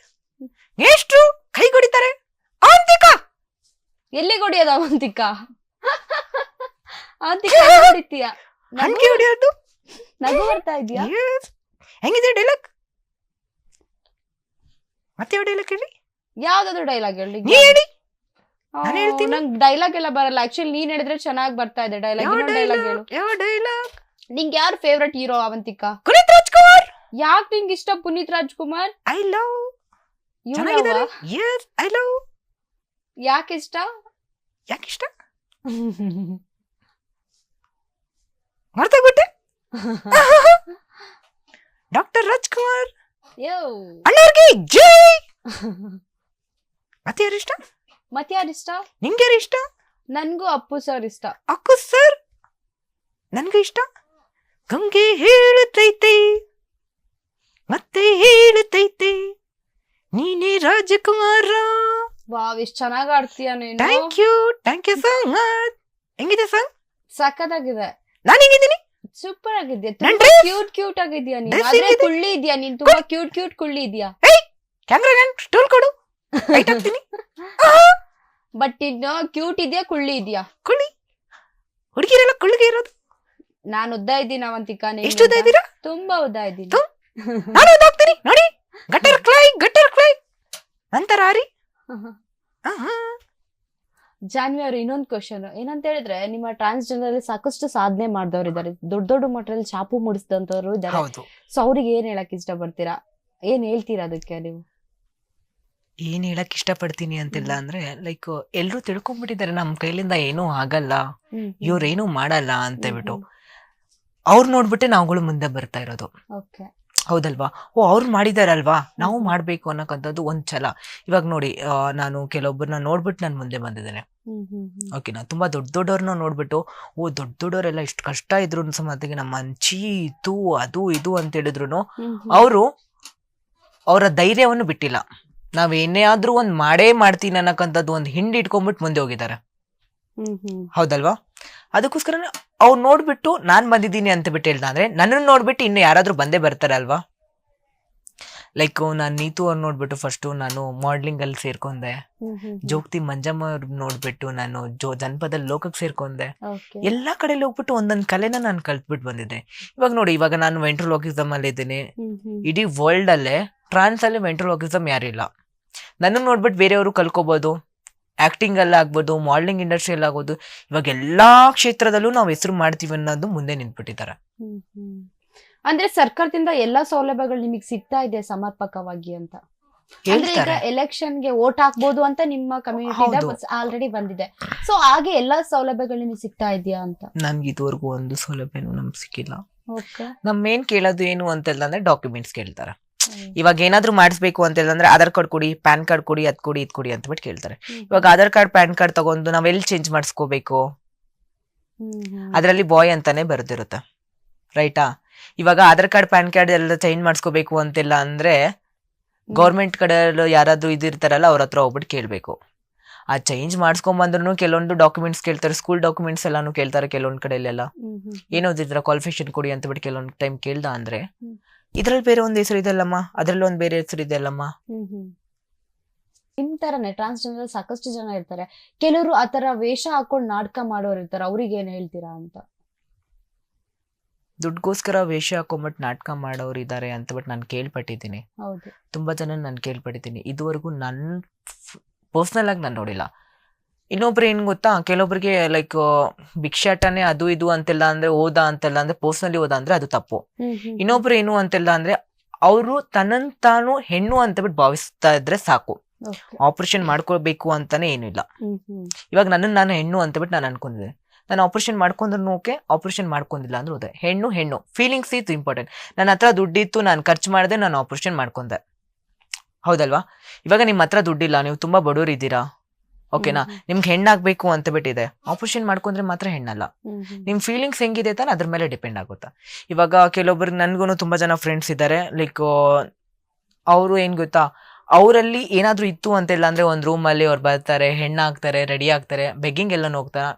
ಎಷ್ಟು ಕೈ ಗುಡಿತಾರೆ. ಅವಂತಿಕ ಎಲ್ಲಿ ಗುಡಿಯೋದು? ಅವಂತಿಕ ಅವಂತಿಕ ಹೊಡಿತೀಯ? ಹಂಗೆ ಹೊಡಿಯೋದು. ನಗು ಬರ್ತಾ ಇದೆಯಾ? ಹೆಂಗಿದೆ ಡೈಲಾಗ್? ಮತ್ತೆ ಯಾವ ಡೈಲಾಗ್ ಹೇಳಿ? ಯಾವ್ದಾದ್ರು ಡೈಲಾಗ್ ಹೇಳಿ. ನಂಗೆ ಡೈಲಾಗ್ ಎಲ್ಲ ಬರಲ್ಲ ಆಕ್ಚುಲಿ. ನೀನ್ ಹೇಳಿದ್ರೆ ಚೆನ್ನಾಗಿ ಬರ್ತಾ ಇದೆ ಡೈಲಾಗ್. ಡೈಲಾಗ್ ಹೇಳು. ಯಾವ ಡೈಲಾಗ್? ನಿಂಗೆ ಯಾರು ಫೇವ್ರೆಟ್ ಹೀರೋ ಅವಂತಿಕಾ? ಪುನೀತ್ ರಾಜ್ಕುಮಾರ್. ಯಾಕೆ ನಿಂಗೆ ಇಷ್ಟ Puneeth Rajkumar? I love. I love. ಯಾಕೆ ಇಷ್ಟ? ಮರ್ತೋಗ್ಬಿಟ್ಟೆ. ಡಾಕ್ಟರ್ ರಾಜ್ಕುಮಾರ್ ಯೋ ಅಣ್ಣವ್ರಿಗೆ ಜೈ. ಮತ್ತೆ ಯಾರಿಷ್ಟ? ನಿಂಗೆ ಯಾರು ಇಷ್ಟ? ನನ್ಗೂ ಅಪ್ಪು ಸರ್ ಇಷ್ಟ. ಅಕ್ಕು ಸರ್ ನನ್ಗೂ ಇಷ್ಟ. ಗಂಗೆ ಹೇಳುತ್ತೈತೆ ಮತ್ತೆ ಹೇಳುತ್ತೈತೆ ನೀನೇ ರಾಜಕುಮಾರ. ವಾವ್, ಇಷ್ಟ ಚೆನ್ನಾಗಿ ಆಡ್ತೀಯ ನೀನು. Thank you so much. ಹೆಂಗಿದೆ ಸಾಂಗ್? ಸಕ್ಕತ್ತಾಗಿದೆ. ನಾನು ಹೆಂಗಿದ್ದೀನಿ? ಸೂಪರ್ ಆಗಿದ್ಯಾ. ತುಂಬಾ ಕ್ಯೂಟ್ ಆಗಿದ್ಯಾ ನೀನು. ಆದ್ರೆ ಕುಳ್ಳಿ ಇದೆಯಾ ನೀನು, ತುಂಬಾ ಕ್ಯೂಟ್ ಕುಳ್ಳಿ ಇದೆಯಾ. ಕ್ಯಾಮ್ರಾ ಸ್ಟೋಲ್ ಕೊಡು. ಬಟ್ ಇನ್ನು ಕ್ಯೂಟ್ ಇದೆಯಾ ಕುಳ್ಳಿ ಇದೆಯಾ? ಕುಳ್ಳಿ. ಹುಡುಗಿರೆಲ್ಲ ಕುಳ್ಳಿಗೆ ಇರೋದು. ನಾನು ಉದ್ದ ಇದ್ದೀನಿ ಅವಂತಿಕಾ. ಎಷ್ಟು ಉದ್ದ ಇದ್ದೀರಾ? ತುಂಬಾ ಉದ್ದ ಇದ್ದೀನಿ. ನಾನು ಉದ್ದ ಆಗ್ತೀನಿ ನೋಡಿ. ಗಟರ್ ಕ್ಲೈ ಅಂತಾರ ಆರಿ. ಜಾನ್ವಿ ಅವ್ರು ಇನ್ನೊಂದು ಕ್ವಶನ್ ಏನಂತ ಹೇಳಿದ್ರೆ, ನಿಮ್ಮ ಟ್ರಾನ್ಸ್ಜೆಂಡರ್ ಅಲ್ಲಿ ಸಾಕಷ್ಟು ಸಾಧನೆ ಮಾಡಿದವ್ರು ಇದಾರೆ, ದೊಡ್ಡ ಮಟ್ಟದಲ್ಲಿ ಚಾಪು ಮುಡಿಸಿದಂತವ್ರು ಇದಾರೆ. ಸೊ ಅವ್ರಿಗೆ ಏನ್ ಹೇಳಕ್ ಇಷ್ಟ ಪಡ್ತೀರಾ? ಏನ್ ಹೇಳ್ತೀರಾ ಅದಕ್ಕೆ ನೀವು? ಏನ್ ಹೇಳಕ್ ಇಷ್ಟ ಪಡ್ತೀನಿ ಅಂತಿಲ್ಲ ಅಂದ್ರೆ ಲೈಕ್ ಎಲ್ರು ತಿಳ್ಕೊಂಡ್ಬಿಟ್ಟಿದ್ದಾರೆ ನಮ್ ಕೈಲಿಂದ ಏನೂ ಆಗಲ್ಲ, ಇವ್ರೇನು ಮಾಡಲ್ಲ ಅಂತ ಹೇಳ್ಬಿಟ್ಟು. ಅವ್ರು ನೋಡ್ಬಿಟ್ಟೆ ನಾವುಗಳು ಮುಂದೆ ಬರ್ತಾ ಇರೋದು. ಹೌದಲ್ವಾ? ಅವ್ರು ಮಾಡಿದಾರಲ್ವಾ, ನಾವು ಮಾಡ್ಬೇಕು ಅನ್ನೋಕ್ಕಂಥದ್ದು ಒಂದ್ ಛಲ. ಇವಾಗ ನೋಡಿ, ನಾನು ಕೆಲವೊಬ್ಬರನ್ನ ನೋಡ್ಬಿಟ್ಟು ನಾನು ಮುಂದೆ ಬಂದಿದ್ದೇನೆ. ಓಕೆನಾ? ತುಂಬಾ ದೊಡ್ಡವ್ರನ್ನ ನೋಡ್ಬಿಟ್ಟು ದೊಡ್ಡವರೆಲ್ಲ ಇಷ್ಟು ಕಷ್ಟ ಇದ್ರು ಸಮೇತಿಗೆ ನಮ್ಮ ಹಂಚಿ ಇತ್ತು ಅದು ಇದು ಅಂತ ಹೇಳಿದ್ರು ಅವರು ಅವರ ಧೈರ್ಯವನ್ನು ಬಿಟ್ಟಿಲ್ಲ. ನಾವೇನೇ ಆದ್ರೂ ಒಂದ್ ಮಾಡೇ ಮಾಡ್ತೀನಿ ಅನ್ನಕ್ಕಂಥದ್ದು ಒಂದ್ ಹಿಂಡಿ ಇಟ್ಕೊಂಡ್ಬಿಟ್ಟು ಮುಂದೆ ಹೋಗಿದ್ದಾರೆ. ಹೌದಲ್ವಾ? ಅದಕ್ಕೋಸ್ಕರ ಅವ್ರು ನೋಡ್ಬಿಟ್ಟು ನಾನ್ ಬಂದಿದ್ದೀನಿ ಅಂತ ಬಿಟ್ಟು ಹೇಳ್ದ ಅಂದ್ರೆ ನನ್ನನ್ನು ನೋಡ್ಬಿಟ್ಟು ಇನ್ನು ಯಾರಾದ್ರೂ ಬಂದೇ ಬರ್ತಾರೆ ಅಲ್ವಾ. ಲೈಕ್ ನಾನು ನೀತು ಅವ್ರು ನೋಡ್ಬಿಟ್ಟು ಫಸ್ಟ್ ನಾನು ಮಾಡ್ಲಿಂಗ್ ಅಲ್ಲಿ ಸೇರ್ಕೊಂಡೆ, ಜೋಗ್ತಿ ಮಂಜಮ್ಮ ಅವ್ರ ನೋಡ್ಬಿಟ್ಟು ನಾನು ಜನಪದ ಲೋಕಕ್ಕೆ ಸೇರ್ಕೊಂಡೆ. ಎಲ್ಲಾ ಕಡೆಯಲ್ಲಿ ಹೋಗ್ಬಿಟ್ಟು ಒಂದೊಂದ್ ಕಲೆನ ನಾನು ಕಲ್ತ್ಬಿಟ್ಟು ಬಂದಿದ್ದೆ. ಇವಾಗ ನೋಡಿ, ಇವಾಗ ನಾನು ವೆಂಟ್ರಲೋಕಿಸಮ್ ಅಲ್ಲಿ ಇದ್ದೀನಿ. ಇಡೀ ವರ್ಲ್ಡ್ ಅಲ್ಲೇ ಟ್ರಾನ್ಸ್ ಅಲ್ಲಿ ವೆಂಟ್ರಲೋಕಿಸಮ್ ಯಾರಿಲ್ಲ. ನನ್ನ ನೋಡ್ಬಿಟ್ಟು ಬೇರೆಯವರು ಕಲ್ಕೋಬಹುದು. ಆಕ್ಟಿಂಗ್ ಅಲ್ಲಿ ಆಗ್ಬೋದು, ಮಾಡಲಿಂಗ್ ಇಂಡಸ್ಟ್ರಿಯಲ್ಲಿ ಆಗ್ಬೋದು, ಇವಾಗ ಎಲ್ಲಾ ಕ್ಷೇತ್ರದಲ್ಲೂ ನಾವು ಹೆಸರು ಮಾಡ್ತೀವಿ ಅನ್ನೋದು ಮುಂದೆ ನಿಂತ್ಬಿಟ್ಟಿದ್ದಾರೆ. ಅಂದ್ರೆ ಸರ್ಕಾರದಿಂದ ಎಲ್ಲಾ ಸೌಲಭ್ಯಗಳು ನಿಮಗೆ ಸಿಗ್ತಾ ಇದೆ ಸಮರ್ಪಕವಾಗಿ ಅಂತ ಹೇಳ್ತಾರೆ. ಎಲೆಕ್ಷನ್ಗೆ ವೋಟ್ ಹಾಕ್ಬೋದು ಅಂತ ನಿಮ್ಮ ಕಮ್ಯುನಿಟಿ ಆಲ್ರೆಡಿ ಬಂದಿದೆ. ಸೊ ಹಾಗೆ ಎಲ್ಲಾ ಸೌಲಭ್ಯಗಳು ನಿಮಗೆ ಸಿಗ್ತಾ ಇದೆಯಾ ಅಂತ? ನನ್ಗೆ ಇದುವರೆಗೂ ಒಂದು ಸೌಲಭ್ಯನೂ ನಮ್ಗೆ ಸಿಕ್ಕಿಲ್ಲ. ನಮ್ ಮೇನ್ ಕೇಳೋದು ಏನು ಅಂತೆಲ್ಲ ಅಂದ್ರೆ ಡಾಕ್ಯುಮೆಂಟ್ಸ್ ಕೇಳ್ತಾರೆ. ಇವಾಗ ಏನಾದ್ರು ಮಾಡಿಸ್ಬೇಕು ಅಂತ ಹೇಳಿದ್ರೆ ಆಧಾರ್ ಕಾರ್ಡ್ ಕೊಡಿ, ಪ್ಯಾನ್ ಕಾರ್ಡ್ ಕೊಡಿ, ಅದ್ ಕೊಡಿ, ಇದ್ ಕೊಡಿ ಅಂತ ಬಿಟ್ಟು ಕೇಳ್ತಾರೆ. ಇವಾಗ ಆಧಾರ್ ಕಾರ್ಡ್, ಪ್ಯಾನ್ ಕಾರ್ಡ್ ತಗೊಂಡು ನಾವ್ ಎಲ್ಲಿ ಚೇಂಜ್ ಮಾಡಿಸ್ಕೋಬೇಕು? ಅದ್ರಲ್ಲಿ ಬಾಯ್ ಅಂತಾನೆ ಬರ್ದಿರುತ್ತೆ, ರೈಟಾ? ಇವಾಗ ಆಧಾರ್ ಕಾರ್ಡ್, ಪ್ಯಾನ್ ಕಾರ್ಡ್ ಎಲ್ಲ ಚೇಂಜ್ ಮಾಡಿಸ್ಕೋಬೇಕು ಅಂತೆಲ್ಲ ಅಂದ್ರೆ ಗೌರ್ಮೆಂಟ್ ಕಡೆ ಯಾರಾದ್ರೂ ಇದಿರ್ತಾರಲ್ಲ ಅವ್ರ ಹತ್ರ ಹೋಗ್ಬಿಟ್ಟು ಕೇಳ್ಬೇಕು. ಆ ಚೇಂಜ್ ಮಾಡಿಸ್ಕೊಂಡ್ ಕೆಲವೊಂದು ಡಾಕ್ಯುಮೆಂಟ್ಸ್ ಕೇಳ್ತಾರೆ, ಸ್ಕೂಲ್ ಡಾಕ್ಯುಮೆಂಟ್ಸ್ ಎಲ್ಲಾನು ಕೇಳ್ತಾರೆ. ಕೆಲವೊಂದ್ ಕಡೆಯಲ್ಲೆಲ್ಲ ಏನೋದಿದ್ರ ಕ್ವಾಲಿಫಿಕೇಶನ್ ಕೊಡಿ ಅಂತ ಬಿಟ್ಟು ಕೆಲವೊಂದ್ ಟೈಮ್ ಕೇಳ್ದ ಅಂದ್ರೆ ಇದ್ರಲ್ಲಿ ಬೇರೆ ಒಂದ್ ಹೆಸರು ಇದೆಲ್ಲಮ್ಮ, ಅದ್ರಲ್ಲಿ ಒಂದ್ ಬೇರೆ ಹೆಸರು ಇದೆಲ್ಲಮ್ಮ. ನಿಮ್ ತರನೇ ಟ್ರಾನ್ಸ್ಜೆಂಡರ್ ಸಾಕಷ್ಟು ಜನ ಇರ್ತಾರೆ. ಕೆಲವರು ಆತರ ವೇಷ ಹಾಕೊಂಡ್ ನಾಟಕ ಮಾಡೋರು ಇರ್ತಾರೆ, ಅವ್ರಿಗೆ ಏನ್ ಹೇಳ್ತೀರಾ ಅಂತ? ದುಡ್ಗೋಸ್ಕರ ವೇಷ ಹಾಕೊಂಡ್ಬಿಟ್ಟು ನಾಟಕ ಮಾಡೋರು ಇದಾರೆ ಅಂತ ಬಿಟ್ಟು ನಾನು ಕೇಳ್ಪಟ್ಟಿದ್ದೀನಿ. ತುಂಬಾ ಜನ ನಾನು ಕೇಳ್ಪಟ್ಟಿದ್ದೀನಿ. ಇದುವರೆಗೂ ನನ್ ಪರ್ಸನಲ್ ಆಗಿ ನಾನು ನೋಡಿಲ್ಲ. ಇನ್ನೊಬ್ರು ಏನ್ ಗೊತ್ತಾ, ಕೆಲವೊಬ್ರಿಗೆ ಲೈಕ್ ಭಿಕ್ಷಾಟನೆ ಅದು ಇದು ಅಂತೆಲ್ಲ ಅಂದ್ರೆ ಓದ ಅಂತೆಲ್ಲ ಅಂದ್ರೆ ಪರ್ಸನಲಿ ಓದ ಅಂದ್ರೆ ಅದು ತಪ್ಪು. ಇನ್ನೊಬ್ರು ಏನು ಅಂತೆಲ್ಲ ಅಂದ್ರೆ ಅವರು ತನ್ನನ್ ತಾನು ಹೆಣ್ಣು ಅಂತ ಬಿಟ್ಟು ಭಾವಿಸ್ತಾ ಇದ್ರೆ ಸಾಕು, ಆಪರೇಷನ್ ಮಾಡ್ಕೋಬೇಕು ಅಂತಾನೆ ಏನಿಲ್ಲ. ಇವಾಗ ನನ್ನನ್ನು ನಾನು ಹೆಣ್ಣು ಅಂತ ಬಿಟ್ಟು ನಾನು ಅನ್ಕೊಂಡಿದ್ದೆ, ನಾನು ಆಪರೇಷನ್ ಮಾಡ್ಕೊಂಡ್ರು ಓಕೆ, ಆಪರೇಷನ್ ಮಾಡ್ಕೊಂಡಿಲ್ಲ ಅಂದ್ರೆ ಹೋದೆ. ಹೆಣ್ಣು ಹೆಣ್ಣು ಫೀಲಿಂಗ್ಸ್ ಇತ್ತು ಇಂಪಾರ್ಟೆಂಟ್. ನನ್ನ ಹತ್ರ ದುಡ್ಡಿತ್ತು, ನಾನು ಖರ್ಚು ಮಾಡಿದೆ, ನಾನು ಆಪರೇಷನ್ ಮಾಡ್ಕೊಂಡೆ, ಹೌದಲ್ವಾ? ಇವಾಗ ನಿಮ್ಮ ಹತ್ರ ದುಡ್ಡಿಲ್ಲ, ನೀವು ತುಂಬಾ ಬಡವರು ಇದ್ದೀರಾ, ಓಕೆನಾ, ನಿಮ್ಗೆ ಹೆಣ್ಣಾಗ್ಬೇಕು ಅಂತ ಬಿಟ್ಟಿದೆ, ಆಪರೇಷನ್ ಮಾಡ್ಕೊಂಡ್ರೆ ಮಾತ್ರ ಹೆಣ್ಣಲ್ಲ. ನಿಮ್ ಫೀಲಿಂಗ್ಸ್ ಹೆಂಗಿದೆ ತಾನೆ ಅದ್ರ ಮೇಲೆ ಡಿಪೆಂಡ್ ಆಗುತ್ತಾ. ಇವಾಗ ಕೆಲವೊಬ್ರಿಗೆ ನನ್ಗೂ ತುಂಬಾ ಜನ ಫ್ರೆಂಡ್ಸ್ ಇದ್ದಾರೆ, ಲೈಕ್ ಅವರು ಏನ್ ಗೊತ್ತಾ, ಅವರಲ್ಲಿ ಏನಾದ್ರು ಇತ್ತು ಅಂತೆಲ್ಲ ಅಂದ್ರೆ ಒಂದ್ ರೂಮ್ ಅಲ್ಲಿ ಅವ್ರು ಬರ್ತಾರೆ, ಹೆಣ್ಣಾಗ್ತಾರೆ, ರೆಡಿ ಆಗ್ತಾರೆ, ಬೆಗ್ಗಿಂಗ್ ಎಲ್ಲಾನು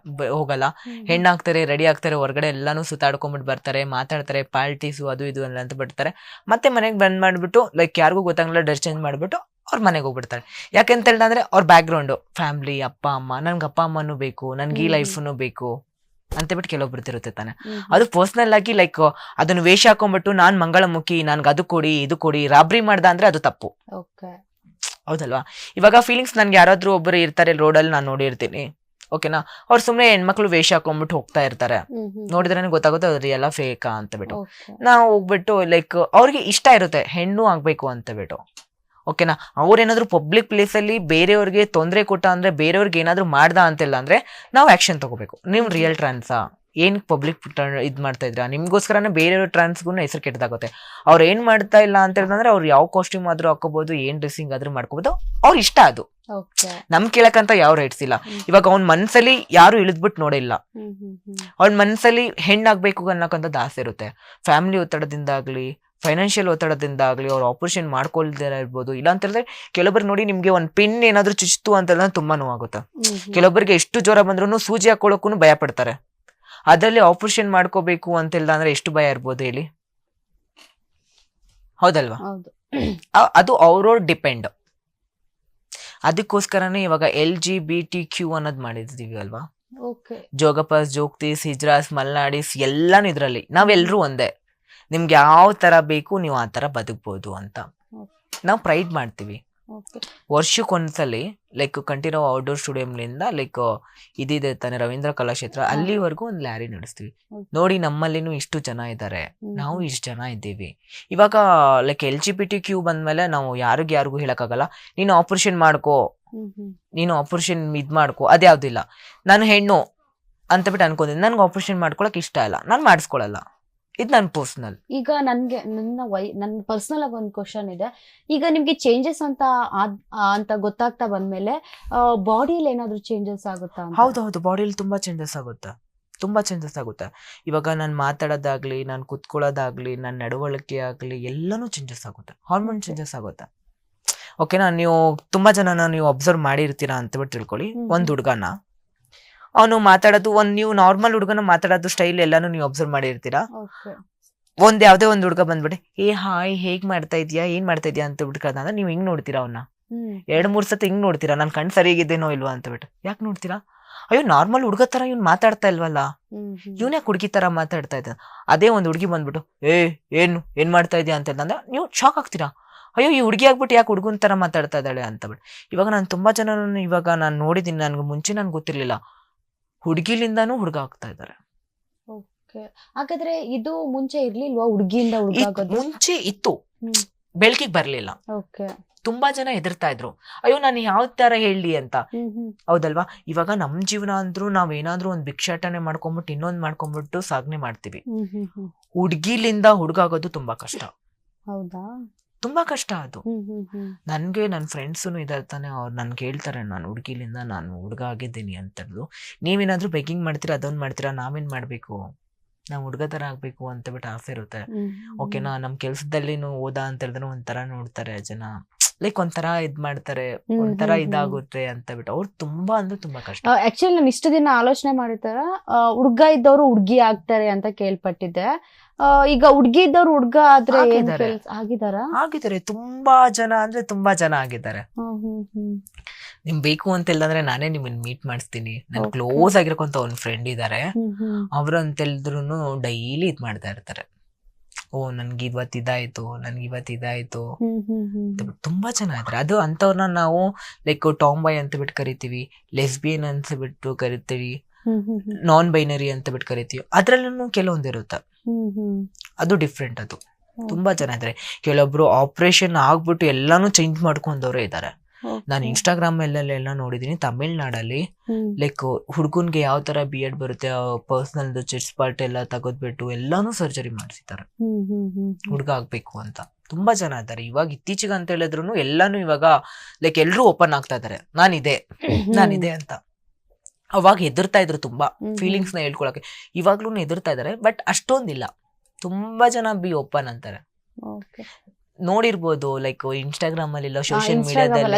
ಹೋಗಲ್ಲ, ಹೆಣ್ಣಾಗ್ತಾರೆ, ರೆಡಿ ಆಗ್ತಾರೆ, ಹೊರಗಡೆ ಎಲ್ಲಾನು ಸುತ್ತಾಡ್ಕೊಂಡ್ಬಿಟ್ಟು ಬರ್ತಾರೆ, ಮಾತಾಡ್ತಾರೆ, ಪಾರ್ಟೀಸು ಅದು ಇದು ಎಲ್ಲ ಅಂತ ಬಿಡ್ತಾರೆ. ಮತ್ತೆ ಮನೆಗೆ ಬಂದ್ ಮಾಡ್ಬಿಟ್ಟು ಲೈಕ್ ಯಾರಿಗೂ ಗೊತ್ತಾಗಲ್ಲ ಡ್ರೆಸ್ ಚೇಂಜ್ ಮಾಡ್ಬಿಟ್ಟು ಅವ್ರ ಮನೆಗೆ ಹೋಗ್ಬಿಡ್ತಾರೆ. ಯಾಕೆಂತ ಹೇಳಿದ್ರೆ ಅವ್ರ ಬ್ಯಾಕ್ ಗ್ರೌಂಡ್, ಫ್ಯಾಮಿಲಿ, ಅಪ್ಪ ಅಮ್ಮ, ನನ್ಗೆ ಅಪ್ಪ ಅಮ್ಮನೂ ಬೇಕು, ನನ್ಗೆ ಈ ಲೈಫ್ನು ಬೇಕು ಅಂತ ಬಿಟ್ಟು ಕೆಲವೊಬ್ರು ಇರುತ್ತೆ ತಾನೆ. ಅದು ಪರ್ಸನಲ್ ಆಗಿ ಲೈಕ್ ಅದನ್ನ ವೇಷ ಹಾಕೊಂಡ್ಬಿಟ್ಟು ನಾನ್ ಮಂಗಳಮುಖಿ, ನನ್ಗೆ ಅದು ಕೊಡಿ ಇದು ಕೊಡಿ, ರಾಬ್ರಿ ಮಾಡ್ದ ಅಂದ್ರೆ ಅದು ತಪ್ಪು, ಹೌದಲ್ವಾ? ಇವಾಗ ಫೀಲಿಂಗ್ಸ್ ನನ್ಗೆ ಯಾರಾದ್ರೂ ಒಬ್ಬರು ಇರ್ತಾರೆ ರೋಡಲ್ಲಿ, ನಾನು ನೋಡಿರ್ತೀನಿ, ಓಕೆನಾ, ಅವ್ರು ಸುಮ್ನೆ ಹೆಣ್ಮಕ್ಳು ವೇಷ ಹಾಕೊಂಡ್ಬಿಟ್ಟು ಹೋಗ್ತಾ ಇರ್ತಾರೆ, ನೋಡಿದ್ರೆ ಗೊತ್ತಾಗುತ್ತೆ ಅವ್ರು ಎಲ್ಲ ಫೇಕಾ ಅಂತ ಬಿಟ್ಟು. ನಾವು ಹೋಗ್ಬಿಟ್ಟು ಲೈಕ್ ಅವ್ರಿಗೆ ಇಷ್ಟ ಇರುತ್ತೆ ಹೆಣ್ಣು ಆಗ್ಬೇಕು ಅಂತ ಬಿಟ್ಟು, ಓಕೆನಾ. ಅವ್ರೇನಾದ್ರು ಪಬ್ಲಿಕ್ ಪ್ಲೇಸ್ ಅಲ್ಲಿ ಬೇರೆಯವ್ರಿಗೆ ತೊಂದರೆ ಕೊಟ್ಟ ಅಂದ್ರೆ, ಬೇರೆಯವ್ರಿಗೆ ಏನಾದ್ರು ಮಾಡ್ದ ಅಂತಿಲ್ಲ ಅಂದ್ರೆ ನಾವು ಆಕ್ಷನ್ ತಗೋಬೇಕು. ನೀವು ರಿಯಲ್ ಟ್ರಾನ್ಸಾ, ಏನ್ ಪಬ್ಲಿಕ್ ಇದ್ ಮಾಡ್ತಾ ಇದ್ರ, ನಿಮ್ಗೋಸ್ಕರನೇ ಬೇರೆಯವ್ರ ಟ್ರಾನ್ಸ್ಗೂ ಹೆಸರು ಕೆಟ್ಟದಾಗುತ್ತೆ. ಅವ್ರು ಏನ್ ಮಾಡ್ತಾ ಇಲ್ಲ ಅಂತ ಹೇಳಿದ್ರೆ ಅವ್ರು ಯಾವ ಕಾಸ್ಟ್ಯೂಮ್ ಆದ್ರೂ ಹಾಕೋಬಹುದು, ಏನ್ ಡ್ರೆಸ್ಸಿಂಗ್ ಆದ್ರೂ ಮಾಡ್ಕೋಬಹುದು, ಅವ್ರ ಇಷ್ಟ ಅದು. ನಮ್ ಕೇಳಕ್ಕಂತ ಯಾವ ರೈಟ್ಸ್ ಇಲ್ಲ. ಇವಾಗ ಅವ್ನ ಮನ್ಸಲ್ಲಿ ಯಾರು ಇಳಿದ್ಬಿಟ್ಟು ನೋಡಿಲ್ಲ, ಅವ್ನ ಮನ್ಸಲ್ಲಿ ಹೆಣ್ಣಾಗ್ಬೇಕು ಅನ್ನೋಕ್ಕಂತ ಆಸೆ ಇರುತ್ತೆ. ಫ್ಯಾಮಿಲಿ ಒತ್ತಡದಿಂದ ಆಗ್ಲಿ, ಫೈನಾನ್ಷಿಯಲ್ ಒತ್ತಡದಿಂದ ಆಗ್ಲಿ, ಅವ್ರು ಆಪರೇಷನ್ ಮಾಡ್ಕೊಳ್ದೇ ಇರ್ಬೋದು. ಇಲ್ಲ ಅಂತ ಹೇಳಿದ್ರೆ ಕೆಲವೊಬ್ರು ನೋಡಿ, ನಿಮ್ಗೆ ಒಂದ್ ಪಿನ್ ಏನಾದ್ರು ಚುಚ್ತು ಅಂತ ಹೇಳಿದ್ರೆ ತುಂಬಾ ನೋವಾಗುತ್ತೆ. ಕೆಲವೊಬ್ಬರಿಗೆ ಎಷ್ಟು ಜ್ವರ ಬಂದ್ರು ಸೂಜಿ ಹಾಕೊಳ್ಳೋಕು ಭಯ ಪಡ್ತಾರೆ. ಅದ್ರಲ್ಲಿ ಆಪರೇಷನ್ ಮಾಡ್ಕೋಬೇಕು ಅಂತಿಲ್ಲ ಅಂದ್ರೆ ಎಷ್ಟು ಭಯ ಇರ್ಬೋದು ಹೇಳಿ, ಹೌದಲ್ವಾ? ಅದು ಅವ್ರವ್ರ ಡಿಪೆಂಡ್. ಅದಕ್ಕೋಸ್ಕರನೇ ಇವಾಗ LGBTQ ಅನ್ನೋದು ಮಾಡಿದೀವಿ ಅಲ್ವಾ. ಜೋಗಪಾಸ್, ಜೋಗ್ತೀಸ್, ಹಿಜ್ರಾಸ್, ಮಲ್ನಾಡೀಸ್ ಎಲ್ಲಾನು ಇದ್ರಲ್ಲಿ ನಾವೆಲ್ರೂ ಒಂದೇ. ನಿಮ್ಗೆ ಯಾವ ತರ ಬೇಕು ನೀವು ಆ ತರ ಬದುಕ್ಬೋದು ಅಂತ ನಾವು ಪ್ರೈಡ್ ಮಾಡ್ತೀವಿ. ವರ್ಷಕ್ಕೊಂದ್ಸಲಿ ಲೈಕ್ ಕಂಠೀರವ ಔಟ್ಡೋರ್ ಸ್ಟುಡಿಯೋಮ್ನಿಂದ ಲೈಕ್ ಇದಿದೆ ತಾನೆ ರವೀಂದ್ರ ಕಲಾಕ್ಷೇತ್ರ, ಅಲ್ಲಿವರೆಗೂ ಒಂದು ಲ್ಯಾರಿ ನಡೆಸ್ತೀವಿ. ನೋಡಿ ನಮ್ಮಲ್ಲಿನೂ ಇಷ್ಟು ಜನ ಇದ್ದಾರೆ, ನಾವು ಇಷ್ಟು ಜನ ಇದ್ದೀವಿ. ಇವಾಗ ಲೈಕ್ LGBTQ ಬಂದ್ಮೇಲೆ ನಾವು ಯಾರಿಗೂ ಹೇಳಕ್ಕಾಗಲ್ಲ ನೀನು ಆಪರೇಷನ್ ಮಾಡ್ಕೋ, ನೀನು ಆಪರೇಷನ್ ಇದ್ ಮಾಡ್ಕೋ, ಅದ್ಯಾವ್ದಿಲ್ಲ. ನಾನು ಹೆಣ್ಣು ಅಂತ ಬಿಟ್ಟು ಅನ್ಕೊಂಡಿದ್ದೀನಿ, ನನ್ಗೆ ಆಪರೇಷನ್ ಮಾಡ್ಕೊಳಕ್ ಇಷ್ಟ ಇಲ್ಲ, ನಾನು ಮಾಡಿಸ್ಕೊಳಲ್ಲ. ಇದು ನನ್ನ ಪರ್ಸನಲ್. ಈಗ ನನ್ಗೆ ನನ್ನ ಪರ್ಸನಲ್ ಆಗಿ ಒಂದು ಕ್ವಶನ್ ಇದೆ. ಈಗ ನಿಮ್ಗೆ ಚೇಂಜಸ್ ಅಂತ ಗೊತ್ತಾಗ್ತಾ ಬಂದ್ಮೇಲೆ ಬಾಡಿಯಲ್ಲಿ ಏನಾದ್ರು ಚೇಂಜಸ್ ಆಗುತ್ತಾ? ಹೌದು, ಬಾಡಿಯಲ್ಲಿ ತುಂಬಾ ಚೇಂಜಸ್ ಆಗುತ್ತೆ. ಇವಾಗ ನಾನು ಮಾತಾಡೋದಾಗ್ಲಿ, ನಾನು ಕುತ್ಕೊಳ್ಳೋದಾಗ್ಲಿ, ನನ್ನ ನಡವಳಿಕೆ ಆಗ್ಲಿ ಎಲ್ಲಾನು ಚೇಂಜಸ್ ಆಗುತ್ತೆ, ಹಾರ್ಮೋನ್ ಚೇಂಜಸ್ ಆಗುತ್ತೆ. ಓಕೆನಾ, ನೀವು ತುಂಬಾ ಜನನ ನೀವು ಅಬ್ಸರ್ವ್ ಮಾಡಿರ್ತೀರಾ ಅಂತ ಬಿಟ್ಟು ತಿಳ್ಕೊಳ್ಳಿ. ಒಂದ್ ಹುಡುಗನ ಅವನು ಮಾತಾಡೋದು ನೀವು ನಾರ್ಮಲ್ ಹುಡುಗನ ಮಾತಾಡೋದು ಸ್ಟೈಲ್ ಎಲ್ಲಾನು ನೀವು ಅಬ್ಸರ್ವ್ ಮಾಡಿರ್ತೀರಾ. ಯಾವ್ದೇ ಒಂದ್ ಹುಡುಗ ಬಂದ್ಬಿಟ್ಟು ಹಾಯ್ ಹೇಗ್ ಮಾಡ್ತಾ ಇದ್ಯಾ ಏನ್ ಮಾಡ್ತಾ ಇದ್ಯಾ ಅಂತ ಬಿಟ್ಕಂದ್ರೆ ನೀವು ಹಿಂಗ್ ನೋಡ್ತೀರಾ ಅವನ್ನ 2-3 ಸತಿ ಹಿಂಗ್ ನೋಡ್ತೀರಾ, ನನ್ ಕಣ್ ಸರಿಯಾಗಿದ್ದೇನೋ ಇಲ್ವಾ ಅಂತ ಬಿಟ್ಟು. ಯಾಕೆ ನೋಡ್ತೀರಾ? ಅಯ್ಯೋ ನಾರ್ಮಲ್ ಹುಡುಗ ತರ ಇವ್ನ್ ಮಾತಾಡ್ತಾ ಇಲ್ವಲ್ಲ, ಇವ್ನೇ ಹುಡುಗಿ ತರ ಮಾತಾಡ್ತಾ ಇದ್ದ. ಅದೇ ಒಂದ್ ಹುಡುಗಿ ಬಂದ್ಬಿಟ್ಟು ಏನ್ ಮಾಡ್ತಾ ಇದೀಯ ಅಂತ ಅಂದ್ರೆ ನೀವು ಶಾಕ್ ಆಗ್ತೀರಾ. ಅಯ್ಯೋ ಈ ಹುಡುಗಿ ಆಗ್ಬಿಟ್ಟು ಯಾಕೆ ಹುಡುಗನ್ ತರ ಮಾತಾಡ್ತಾ ಇದ್ದಾಳೆ ಅಂತ ಬಿಟ್ಟು. ಇವಾಗ ನಾನು ತುಂಬಾ ಜನ ಇವಾಗ ನಾನು ನೋಡಿದೀನಿ, ನನ್ಗೆ ಮುಂಚೆ ನನ್ಗೆ ಗೊತ್ತಿರ್ಲಿಲ್ಲ, ಹುಡುಗಿಲಿಂದಾನು ಹುಡುಗ ಆಗ್ತಾ ಇದಾರೆ. ಹಾಗಾದ್ರೆ ಇದು ಮುಂಚೆ ಇರ್ಲಿಲ್ವಾ? ಹುಡುಗಿಯಿಂದ ಮುಂಚೆ ಇತ್ತು, ಬೆಳಕಿಗೆ ಬರ್ಲಿಲ್ಲ. ತುಂಬಾ ಜನ ಹೆದರ್ತಾ ಇದ್ರು, ಅಯ್ಯೋ ನಾನು ಯಾವ ತರ ಹೇಳಿ ಅಂತ. ಹೌದಲ್ವಾ? ಇವಾಗ ನಮ್ ಜೀವನ ಅಂದ್ರು ನಾವೇನಾದ್ರೂ ಒಂದ್ ಭಿಕ್ಷಾಟನೆ ಮಾಡ್ಕೊಂಡ್ಬಿಟ್ಟು ಇನ್ನೊಂದ್ ಮಾಡ್ಕೊಂಡ್ಬಿಟ್ಟು ಸಾಧನೆ ಮಾಡ್ತೀವಿ. ಹುಡ್ಗಿಲಿಂದ ಹುಡುಗಾಗೋದು ತುಂಬಾ ಕಷ್ಟ. ಹೌದಾ? ತುಂಬಾ ಕಷ್ಟ ಅದು. ನನ್ಗೆ ನನ್ ಫ್ರೆಂಡ್ಸುನು ಇದಾರೆ ತಾನೆ, ಅವ್ರು ನನ್ಗೆ ಹೇಳ್ತಾರೆ ನಾನು ಹುಡುಗಿಲಿಂದ ನಾನು ಹುಡುಗ ಆಗಿದ್ದೀನಿ ಅಂತಂದು. ನೀವೇನಾದ್ರೂ ಬೆಗ್ಗಿಂಗ್ ಮಾಡ್ತೀರಾ, ಅದೊಂದ್ ಮಾಡ್ತೀರಾ, ನಾವೇನ್ ಮಾಡ್ಬೇಕು, ನಾವ್ ಹುಡುಗ ತರ ಆಗ್ಬೇಕು ಅಂತ ಬಿಟ್ಟು ಆಸೆ ಇರುತ್ತೆ. ಓಕೆನಾ? ನಮ್ ಕೆಲ್ಸದಲ್ಲಿ ಓದಾ ಅಂತ ಹೇಳಿದ್ರೆ ಒಂಥರ ನೋಡ್ತಾರೆ ಜನ, ಲೈಕ್ ಒಂಥರ ಇದ್ ಮಾಡ್ತಾರೆ, ಒಂಥರ ಇದಾಗುತ್ತೆ ಅಂತ ಬಿಟ್ಟು. ಅವ್ರು ತುಂಬಾ ಅಂದ್ರೆ ತುಂಬಾ ಕಷ್ಟ. ಆಕ್ಚುಲಿ ನಾನು ಇಷ್ಟು ದಿನ ಆಲೋಚನೆ ಮಾಡಿರ್ತಾರ, ಹುಡ್ಗ ಇದ್ದವ್ರು ಹುಡ್ಗಿ ಆಗ್ತಾರೆ ಅಂತ ಕೇಳ್ಪಟ್ಟಿದ್ದೆ. ಈಗ ಹುಡ್ಗಿ ಇದ್ದವ್ರು ಹುಡ್ಗ ಆದ್ರೆ ಆಗಿದ್ದಾರೆ, ತುಂಬಾ ಜನ ಅಂದ್ರೆ ತುಂಬಾ ಜನ ಆಗಿದ್ದಾರೆ. ನಿಮ್ ಬೇಕು ಅಂತ ಇಲ್ಲಾಂದ್ರೆ ನಾನೇ ನಿಮ್ಮನ್ನ ಮೀಟ್ ಮಾಡಿಸ್ತೀನಿ. ನನ್ ಕ್ಲೋಸ್ ಆಗಿರೋಕಂತ ಒಂದ್ ಫ್ರೆಂಡ್ ಇದಾರೆ, ಅವ್ರು ಅಂತ ಹೇಳಿದ್ರು ಡೈಲಿ ಇದ್ ಮಾಡ್ತಾ ಇರ್ತಾರೆ. ನನ್ಗೆ ಇವತ್ ಇದಾಯ್ತು ತುಂಬಾ ಜನ ಇದಾರೆ. ಅದು ಅಂತವ್ರನ್ನ ನಾವು ಲೈಕ್ ಟಾಮ್ ಬಾಯ್ ಅಂತ ಬಿಟ್ಟು ಕರಿತೀವಿ, ಲೆಸ್ಬಿಯನ್ ಅಂತ ಬಿಟ್ಟು ಕರಿತೀವಿ, ನಾನ್ ಬೈನರಿ ಅಂತ ಬಿಟ್ಟು ಕರಿತೀವಿ. ಅದ್ರಲ್ಲೂ ಕೆಲವೊಂದಿರುತ್ತೆ, ಅದು ಡಿಫ್ರೆಂಟ್. ಅದು ತುಂಬಾ ಜನ ಇದಾರೆ. ಕೆಲವೊಬ್ರು ಆಪರೇಷನ್ ಆಗ್ಬಿಟ್ಟು ಎಲ್ಲಾನು ಚೇಂಜ್ ಮಾಡ್ಕೊಂಡವ್ರೆ ಇದಾರೆ. ನಾನು ಇನ್ಸ್ಟಾಗ್ರಾಮ್ ಎಲ್ಲ ನೋಡಿದೀನಿ, ತಮಿಳ್ನಾಡಲ್ಲಿ ಲೈಕ್ ಹುಡ್ಗನ್ಗೆ ಯಾವ ತರ BEd ಬರುತ್ತೆ, ಪರ್ಸನಲ್ ಚೆಸ್ಟ್ ಪಾರ್ಟ್ ಎಲ್ಲ ತಗೋದ್ಬಿಟ್ಟು ಎಲ್ಲಾನು ಸರ್ಜರಿ ಮಾಡಿಸಿದ್ದಾರೆ ಹುಡ್ಗ ಆಗ್ಬೇಕು ಅಂತ. ತುಂಬಾ ಜನ ಇದ್ದಾರೆ. ಇವಾಗ ಇತ್ತೀಚೆಗೆ ಅಂತ ಹೇಳಿದ್ರು ಎಲ್ಲಾನು ಇವಾಗ ಲೈಕ್ ಎಲ್ರು ಓಪನ್ ಆಗ್ತಾ ಇದಾರೆ, ನಾನಿದೆ ಅಂತ. ಅವಾಗ ಹೆದರ್ತಾ ಇದ್ರು ತುಂಬಾ ಫೀಲಿಂಗ್ಸ್ ನ ಹೇಳ್ಕೊಳಕ್ಕೆ, ಇವಾಗ್ಲೂ ಹೆದರ್ತಾ ಇದಾರೆ, ಬಟ್ ಅಷ್ಟೊಂದಿಲ್ಲ. ತುಂಬಾ ಜನ ಓಪನ್ ಅಂತಾರೆ. ನೋಡಿರ್ಬೋದು ಲೈಕ್ ಇನ್ಸ್ಟಾಗ್ರಾಮ್ ಅಲ್ಲಿ, ಸೋಷಿಯಲ್ ಮೀಡಿಯಾದಲ್ಲಿ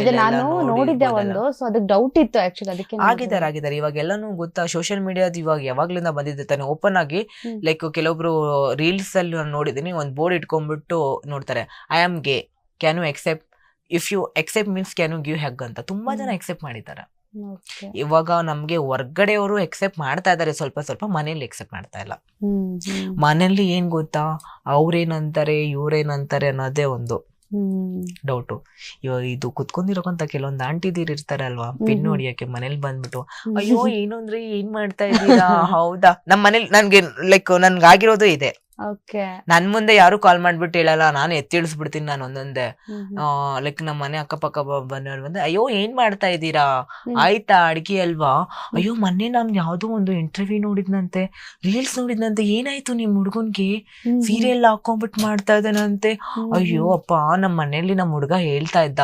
ಆಗಿದ್ದಾರೆ. ಇವಾಗ ಎಲ್ಲಾನು ಗೊತ್ತಾ, ಸೋಷಿಯಲ್ ಮೀಡಿಯಾದ ಇವಾಗ ಯಾವಾಗ್ಲಿಂದ ಬಂದಿದೆ ತಾನೆ ಓಪನ್ ಆಗಿ. ಲೈಕ್ ಕೆಲವೊಬ್ರು ರೀಲ್ಸ್ ಅಲ್ಲಿ ನಾನು ನೋಡಿದೀನಿ, ಒಂದ್ ಬೋರ್ಡ್ ಇಟ್ಕೊಂಡ್ಬಿಟ್ಟು ನೋಡ್ತಾರೆ, I am gay, can you accept, if you accept means can you give hug ಅಂತ. ತುಂಬಾ ಜನ ಎಕ್ಸೆಪ್ಟ್ ಮಾಡಿದ್ದಾರೆ. ಇವಾಗ ನಮ್ಗೆ ಹೊರ್ಗಡೆಯವರು ಎಕ್ಸೆಪ್ಟ್ ಮಾಡ್ತಾ ಇದಾರೆ ಸ್ವಲ್ಪ, ಮನೇಲಿ ಎಕ್ಸೆಪ್ಟ್ ಮಾಡ್ತಾ ಇಲ್ಲ. ಮನೇಲಿ ಏನ್ ಗೊತ್ತಾ, ಅವ್ರೇನಂತಾರೆ ಇವ್ರೇನಂತಾರೆ ಅನ್ನೋದೇ ಒಂದು ಡೌಟು. ಇವಾಗ ಇದು ಕುತ್ಕೊಂಡಿರೋಕಂತ ಕೆಲವೊಂದು ಆಂಟಿದೀರ್ ಇರ್ತಾರೆ ಅಲ್ವಾ, ಪೆನ್ನು ಹೊಡಿಯಕ್ಕೆ ಮನೇಲಿ ಬಂದ್ಬಿಟ್ಟು, ಅಯ್ಯೋ ಏನು ಅಂದ್ರೆ ಏನ್ ಮಾಡ್ತಾ ಇದ್ದೀರಾ, ಹೌದಾ? ನಮ್ ಮನೇಲಿ ನನ್ಗೆ ಲೈಕ್ ನನ್ಗಾಗಿರೋದು ಇದೆ. ನನ್ ಮುಂದೆ ಯಾರು ಕಾಲ್ ಮಾಡ್ಬಿಟ್ಟು ಹೇಳಲ್ಲ, ನಾನು ಎತ್ತಿಳಿಸ್ಬಿಡ್ತೀನಿ ನಾನು ಒಂದೊಂದೇ. ಲೈಕ್ ನಮ್ಮ ಮನೆ ಅಕ್ಕಪಕ್ಕ ಬಂದವ್ರು ಬಂದ್ರೆ, ಅಯ್ಯೋ ಏನ್ ಮಾಡ್ತಾ ಇದ್ದೀರಾ, ಆಯ್ತಾ ಅಡ್ಗೆ ಅಲ್ವಾ, ಅಯ್ಯೋ ಮೊನ್ನೆ ನಮ್ ಯಾವ್ದೋ ಒಂದು ಇಂಟರ್ವ್ಯೂ ನೋಡಿದ್ನಂತೆ, ರೀಲ್ಸ್ ನೋಡಿದ್ನಂತೆ, ಏನಾಯ್ತು ನಿಮ್ ಹುಡ್ಗನ್ಗೆ, ಸೀರಿಯಲ್ ಹಾಕೊಂಡ್ಬಿಟ್ಟು ಮಾಡ್ತಾ ಇದ್ದಾನಂತೆ. ಅಯ್ಯೋ ಅಪ್ಪ, ನಮ್ ಮನೇಲಿ ನಮ್ ಹುಡ್ಗ ಹೇಳ್ತಾ ಇದ್ದ,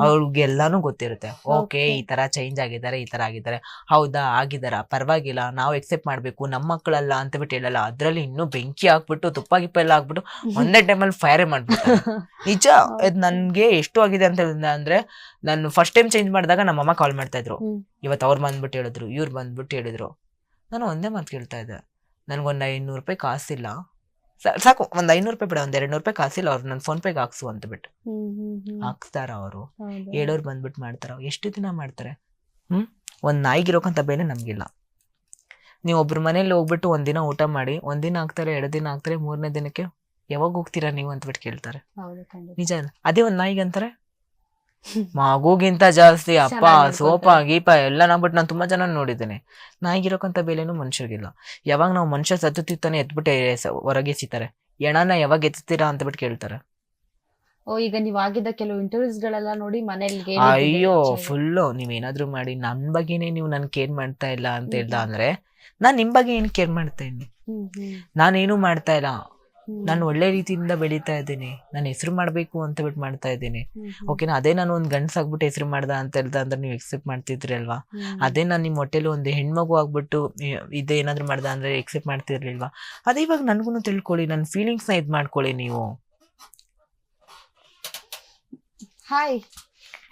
ಅವ್ರಿಗೆಲ್ಲಾನು ಗೊತ್ತಿರುತ್ತೆ. ಓಕೆ, ಈ ತರ ಚೇಂಜ್ ಆಗಿದ್ದಾರೆ, ಈ ತರ ಆಗಿದ್ದಾರೆ, ಹೌದಾ ಆಗಿದಾರ, ಪರವಾಗಿಲ್ಲ, ನಾವು ಎಕ್ಸೆಪ್ಟ್ ಮಾಡ್ಬೇಕು, ನಮ್ಮ ಮಕ್ಕಳಲ್ಲ ಅಂತ ಬಿಟ್ಟು ಹೇಳಲ್ಲ. ಅದ್ರಲ್ಲಿ ಇನ್ನೂ ಬೆಂಕಿ ಹಾಕ್ಬಿಟ್ಟು ತುಪ್ಪ ಗಿಪ್ಪ ಎಲ್ಲ ಹಾಕ್ಬಿಟ್ಟು ಒಂದೇ ಟೈಮಲ್ಲಿ ಫೈರೇ ಮಾಡ್ಬಿಡ್ತಾರೆ. ನಿಜ, ನನ್ಗೆ ಎಷ್ಟು ಆಗಿದೆ ಅಂತ ಅಂದ್ರೆ, ನಾನು ಫಸ್ಟ್ ಟೈಮ್ ಚೇಂಜ್ ಮಾಡಿದಾಗ ನಮ್ಮಮ್ಮ ಕಾಲ್ ಮಾಡ್ತಾ ಇದ್ರು, ಇವತ್ತು ಅವ್ರು ಬಂದ್ಬಿಟ್ಟು ಹೇಳಿದ್ರು, ಇವ್ರು ಬಂದ್ಬಿಟ್ಟು ಹೇಳಿದ್ರು. ನಾನು ಒಂದೇ ಮಾತು ಕೇಳ್ತಾ ಇದ್ದೆ, ನನ್ಗೊಂದು 500 ರೂಪಾಯಿ ಕಾಸಿಲ್ಲ, ಸಾಕು, ಒಂದ್ 500 ರೂಪಾಯಿ ಬಿಡ, ಒಂದ್ 200 ರೂಪಾಯಿ ಕಾಸಿಲ್ಲ, ಅವ್ರು ನನ್ ಫೋನ್ ಪೇಗೆ ಹಾಕ್ಸು ಅಂತ ಬಿಟ್ಟು ಹಾಕ್ತಾರ. ಅವರು ಹೇಳೋರು ಬಂದ್ಬಿಟ್ಟು ಮಾಡ್ತಾರ. ಎಷ್ಟು ದಿನ ಮಾಡ್ತಾರೆ? ಒಂದ್ ನಾಯಿಗಿರೋಕಂತ ಬೇನೆ ನಮ್ಗಿಲ್ಲ. ನೀವು ಒಬ್ರ ಮನೇಲಿ ಹೋಗ್ಬಿಟ್ಟು ಒಂದಿನ ಊಟ ಮಾಡಿ, ಒಂದಿನ ಹಾಕ್ತಾರೆ, 2 ದಿನ ಹಾಕ್ತಾರೆ, 3ನೇ ದಿನಕ್ಕೆ ಯಾವಾಗ ಹೋಗ್ತೀರಾ ನೀವು ಅಂತ ಬಿಟ್ಟು ಕೇಳ್ತಾರೆ. ನಿಜ. ಅದೇ ಒಂದ್ ನಾಯಿಗೆ ಅಂತಾರೆ ಮಗುಗಿಂತ ಜಾಸ್ತಿ ಅಪ್ಪ ಸೋಪ ಗೀಪ ಎಲ್ಲ ನಾಗ್ಬಿಟ್ಟು ನಾನು ತುಂಬಾ ಜನ ನೋಡಿದ್ದೇನೆ. ನಾಯಿಗಿರೋಕಂತ ಬೆಲೆನೂ ಮನುಷ್ಯರಿಗಿಲ್ಲ. ಯಾವಾಗ ನಾವು ಮನುಷ್ಯ ಸತ್ತುತ್ತಾನೆ ಎತ್ಬಿಟ್ಟೆ ಹೊರಗೆ ಎಸಿತಾರೆ, ಎಣನ ಯಾವಾಗ ಎತ್ತೀರಾ ಅಂತ ಬಿಟ್ಟು ಕೇಳ್ತಾರೆ. ಈಗ ನೀವ್ ಆಗಿದ್ದ ಕೆಲವು ಇಂಟರ್ವ್ಯೂಸ್ ಗಳೆಲ್ಲ ನೋಡಿ ಮನೇಲಿ ಅಯ್ಯೋ ಫುಲ್ಲು ನೀವೇನಾದ್ರು ಮಾಡಿ ನನ್ ಬಗ್ಗೆನೇ ನೀವು ನನ್ ಕೇರ್ ಮಾಡ್ತಾ ಇಲ್ಲ ಅಂತ ಹೇಳ್ದ ಅಂದ್ರೆ, ನಾನ್ ನಿಮ್ ಬಗ್ಗೆ ಏನ್ ಕೇರ್ ಮಾಡ್ತಾ ಇದ್ದೀನಿ? ನಾನೇನು ಮಾಡ್ತಾ ಇಲ್ಲ. ನಾನು ಒಳ್ಳೆ ರೀತಿಯಿಂದ ಬೆಳೀತಾ ಇದ್ದೀನಿ, ನಾನು ಹೆಸರು ಮಾಡ್ಬೇಕು ಅಂತ ಬಿಟ್ಟು ಮಾಡ್ತಾ ಇದ್ದೀನಿ. ಓಕೆನಾ? ಅದೇ ನಾನು ಒಂದ್ ಗಂಡ್ಸಾಗ್ಬಿಟ್ಟು ಹೆಸರು ಮಾಡ್ದ ಅಂತ ಹೇಳ್ದ ಅಂದ್ರೆ ನೀವು ಎಕ್ಸೆಪ್ಟ್ ಮಾಡ್ತಿದ್ರಿ ಅಲ್ವಾ? ಅದೇ ನಾನು ನಿಮ್ ಹೊಟ್ಟೆಲಿ ಒಂದು ಹೆಣ್ಮಗು ಆಗ್ಬಿಟ್ಟು ಇದೇನಾದ್ರು ಮಾಡ್ದ ಅಂದ್ರೆ ಎಕ್ಸೆಪ್ಟ್ ಮಾಡ್ತಿರ್ಲಿಲ್ವಾ? ಅದೇ ಇವಾಗ ನನ್ಗೂ ತಿಳ್ಕೊಳ್ಳಿ, ನನ್ನ ಫೀಲಿಂಗ್ಸ್ ನ ಇದ್ ಮಾಡ್ಕೊಳ್ಳಿ ನೀವು. ಹಾಯ್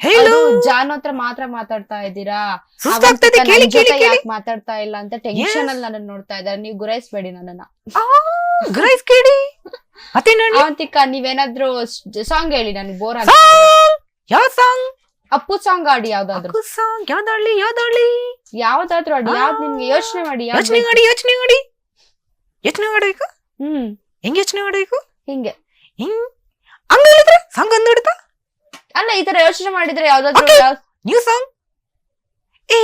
ಹೇಳು ಜಾನು ಹತ್ರ ಮಾತ್ರ ಮಾತಾಡ್ತಾ ಇದ್ದೀರಾ, ಸುಸ್ತಾಗ್ತದೆ, ಕೇಳಿ ಕೇಳಿ ಕೇಳಿ. ಯಾಕೆ ಮಾತಾಡ್ತಾ ಇಲ್ಲ ಅಂತ ಟೆನ್ಷನ್ ಅಲ್ಲಿ ನನ್ನ ನೋಡ್ತಾ ಇದ್ದಾರೆ. ನೀವು ಗುರೈಸ್ಬೇಡಿ ನನ್ನನ್ನ. ಗ್ರೈಸ್ ಕೇಳಿ ಮತ್ತೆ ನೋಡಿ. ಅವಂತಿಕ ನೀವೇನಾದ್ರೂ ಸಾಂಗ್ ಹೇಳಿ, ನನಗೆ ಬೋರ್ ಆಗ. ಯಾವ ಸಾಂಗ್? ಅಪ್ಪು ಸಾಂಗ್ ಆಡಿ, ಯಾವ್ದಾದ್ರು ಸಾಂಗ್. ಯಾವ್ದಾಡ್ಲಿ ಯಾವ್ದಾಡ್ಲಿ? ಯಾವ್ದಾದ್ರು ಆಡಿ, ಯಾವ್ದು ನಿಮ್ಗೆ ಯೋಚನೆ ಮಾಡಿ. ಯೋಚನೆ ಮಾಡಿ ಯೋಚನೆ ಮಾಡಿ ಯೋಚನೆ ಮಾಡ್ಬೇಕು. ಹೆಂಗ್ ಯೋಚನೆ ಮಾಡ್ಬೇಕು? ಹಿಂಗೆ ಹಿಂಗ್ ಹಂಗ ಹೇಳಿದ್ರೆ ಸಾಂಗ್ ಅಂದ್ಬಿಡ್ತಾ? ಅಲ್ಲ, ಈ ತರ ಯೋಚನೆ ಮಾಡಿದ್ರೆ ಯಾವ್ದಾದ್ರು ನ್ಯೂ ಸಾಂಗ್. ಏ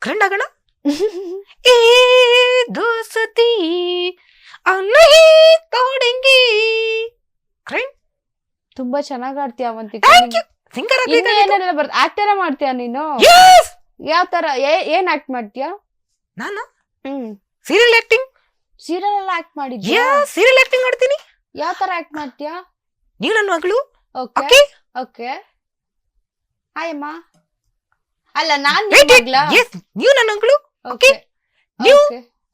ಫ್ರೆಂಡ್ ಆಗೋಣ. ಏ ದೋಸ್ತಿ ಅನ್ನಹಿ ತೋಡೆಂಗಿ. ಫ್ರೆಂಡ್ ತುಂಬಾ ಚೆನ್ನಾಗ್ ಆಡ್ತೀಯ ಅವಂತಿಕ. ಸಿಂಗರ್ ಏನೆಲ್ಲ ಬರ್ತ ಆಕ್ಟರ ಮಾಡ್ತೀಯ ನೀನು? ಯಾವ ತರ ಏನ್ ಆಕ್ಟ್ ಮಾಡ್ತೀಯ? ನಾನು ಸೀರಿಯಲ್ ಆಕ್ಟಿಂಗ್. ಸೀರಿಯಲ್ ಎಲ್ಲ ಆಕ್ಟ್ ಮಾಡಿದ್ಯಾ? ಸೀರಿಯಲ್ ಆಕ್ಟಿಂಗ್ ಮಾಡ್ತೀನಿ. ಯಾವ ತರ ಆಕ್ಟ್ ಮಾಡ್ತೀಯಾ? ನೀವು ನನ್ನ ಮಗಳು. Okay okay. ಹಾಯಮ್ಮ. ಅಲ್ಲ, ನಾನ್ ಮಗ್ಲಾ? ನೀವು ನನ್ನ ಮಗಳು. ಓಕೆ. ನೀವು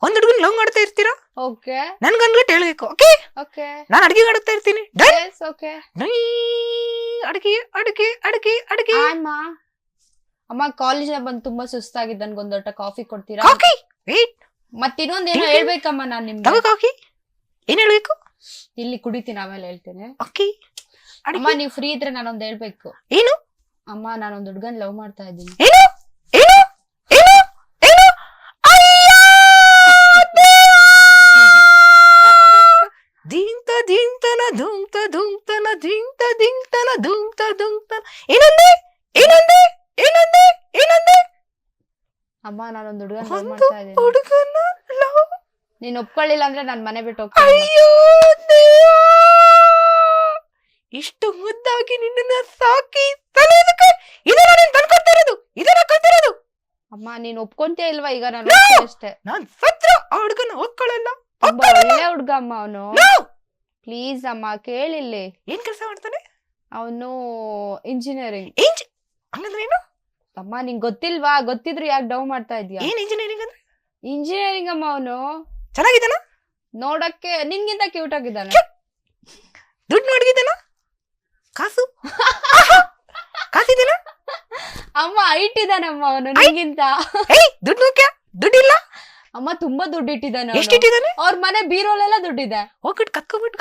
ಒಂದ್ ಹುಡುಗನ್ ಲವ್ ಮಾಡ್ತಾ ಇರ್ತೀರಾ. ಓಕೆ. ನನ್ ಗಂಡ್ಗಟ್ ಹೇಳ್ಬೇಕು. Okay okay. ನಾನ್ ಅಡ್ಗೆ ಮಾಡ್ತಾ ಇರ್ತೀನಿ. ಓಕೆ. ಅಡ್ಗೆ ಅಡ್ಗೆ ಅಡ್ಗೆ ಅಡ್ಗೆ. ಅಮ್ಮ ಅಮ್ಮ ಕಾಲೇಜ್ ಬಂದು ತುಂಬಾ ಸುಸ್ತಾಗಿದ್ದ, ನನ್ಗೊಂದ್ ದೊಡ್ಡ ಕಾಫಿ ಕೊಡ್ತೀರಾ? ಕಾಫಿ. ವೇಟ್. ಮತ್ತಿನ್ನೊಂದೇನೋ ಹೇಳ್ಬೇಕಮ್ಮ ನಾನ್ ನಿಮ್ಗೆ. ಕಾಫಿ ಏನ್ ಹೇಳ್ಬೇಕು? ಇಲ್ಲಿ ಕುಡಿತೀನಿ, ಆಮೇಲೆ ಹೇಳ್ತೇನೆ. ಓಕೆ. ಅಮ್ಮ ನೀವ್ ಫ್ರೀ ಇದ್ರೆ ನಾನೊಂದ್ ಹೇಳ್ಬೇಕು. ಏನು? ಅಮ್ಮ ನಾನೊಂದ್ ಹುಡ್ಗನ್ ಲವ್ ಮಾಡ್ತಾ ಇದ್ದೀನಿ. ಏನು ಏನು ಏನು ಏನು? ದಿಂತ ದಿಂತನ ಧುಂತ ಧುಂತನ ದಿಂತ ದಿಂತನ ಧುಂತ ಧುಂತನ. ಏನಂದೆ ಏನಂದೆ ಏನಂದೆ ಏನಂದೆ? ಅಮ್ಮ ನಾನೊಂದ್ ಹುಡ್ಗನ್ ಲವ್ ಮಾಡ್ತಾ ಇದ್ದೀನಿ. ಹುಡುಗನ ಲವ್. ನೀನ್ ಒಪ್ಕೊಳ್ಳಿಲ್ಲ ಅಂದ್ರೆ ನಾನ್ ಮನೆ ಬಿಟ್ಟು ಹೋಗ್ತೀನಿ. ಅಯ್ಯೋ ಇಷ್ಟು ಮುದ್ದಾಗಿ ನಿನ್ನ ಸಾಕಿ ಇದನ್ನ ನೀನ್ ತಂದ್ಕೊಡ್ತಾ ಇರೋದು, ಇದನ್ನ ಕಲ್ತಿರೋದು. ಅಮ್ಮ ನೀನ್ ಒಪ್ಕೊಂತೀಯ ಇಲ್ವಾ? ಈಗ ನಾನು ಅಷ್ಟೇ. ನಾನ್ ಸತ್ರ ಆ ಹುಡುಗನ ಒಪ್ಕೊಳ್ಳಲ್ಲ. ತುಂಬಾ ಒಳ್ಳೆ ಹುಡ್ಗ ಅಮ್ಮ ಅವನು. ಪ್ಲೀಸ್ ಅಮ್ಮ ಕೇಳಿಲ್ಲಿ. ಏನ್ ಕೆಲಸ ಮಾಡ್ತಾನೆ ಅವನು? ಇಂಜಿನಿಯರಿಂಗ್. ಹಂಗಂದ್ರೆ ಏನು? ಅಮ್ಮ ನಿಂಗ್ ಗೊತ್ತಿಲ್ವಾ? ಗೊತ್ತಿದ್ರು ಯಾಕೆ ಡೌ ಮಾಡ್ತಾ ಇದ್ಯಾ? ಏನ್ ಇಂಜಿನಿಯರಿಂಗ್ ಅಂದ್ರೆ? ಇಂಜಿನಿಯರಿಂಗ್ ಅಮ್ಮ ಅವನು. ಚೆನ್ನಾಗಿದ್ದಾನ? ನೋಡಕ್ಕೆ ನಿನ್ಗಿಂತ ಕ್ಯೂಟ್ ಆಗಿದ್ದಾನೆ. ದುಡ್ಡು ನೋಡಿದಾನ? ಕಾಸು ಕಾಸಿದ್ದಾನ? ಅಮ್ಮ ಹೈಟ್ ಇದ್ದಾನಮ್ಮ ಅವನು ನಿನ್ಗಿಂತ. ದುಡ್ಡು ಮುಖ್ಯ, ದುಡ್ಡಿಲ್ಲ. ಅಮ್ಮ ತುಂಬಾ ದುಡ್ಡು ಇಟ್ಟಿದ್ದಾನೆ. ಎಷ್ಟು ಇಟ್ಟಿದ್ದಾನೆ? ಅವ್ರ ಮನೆ ಬೀರೋಲೆಲ್ಲ ದುಡ್ಡಿದೆ. ಹೋಗ್ಬಿಟ್ಟು ಕತ್ಕೊಬಿಟ್ಟು.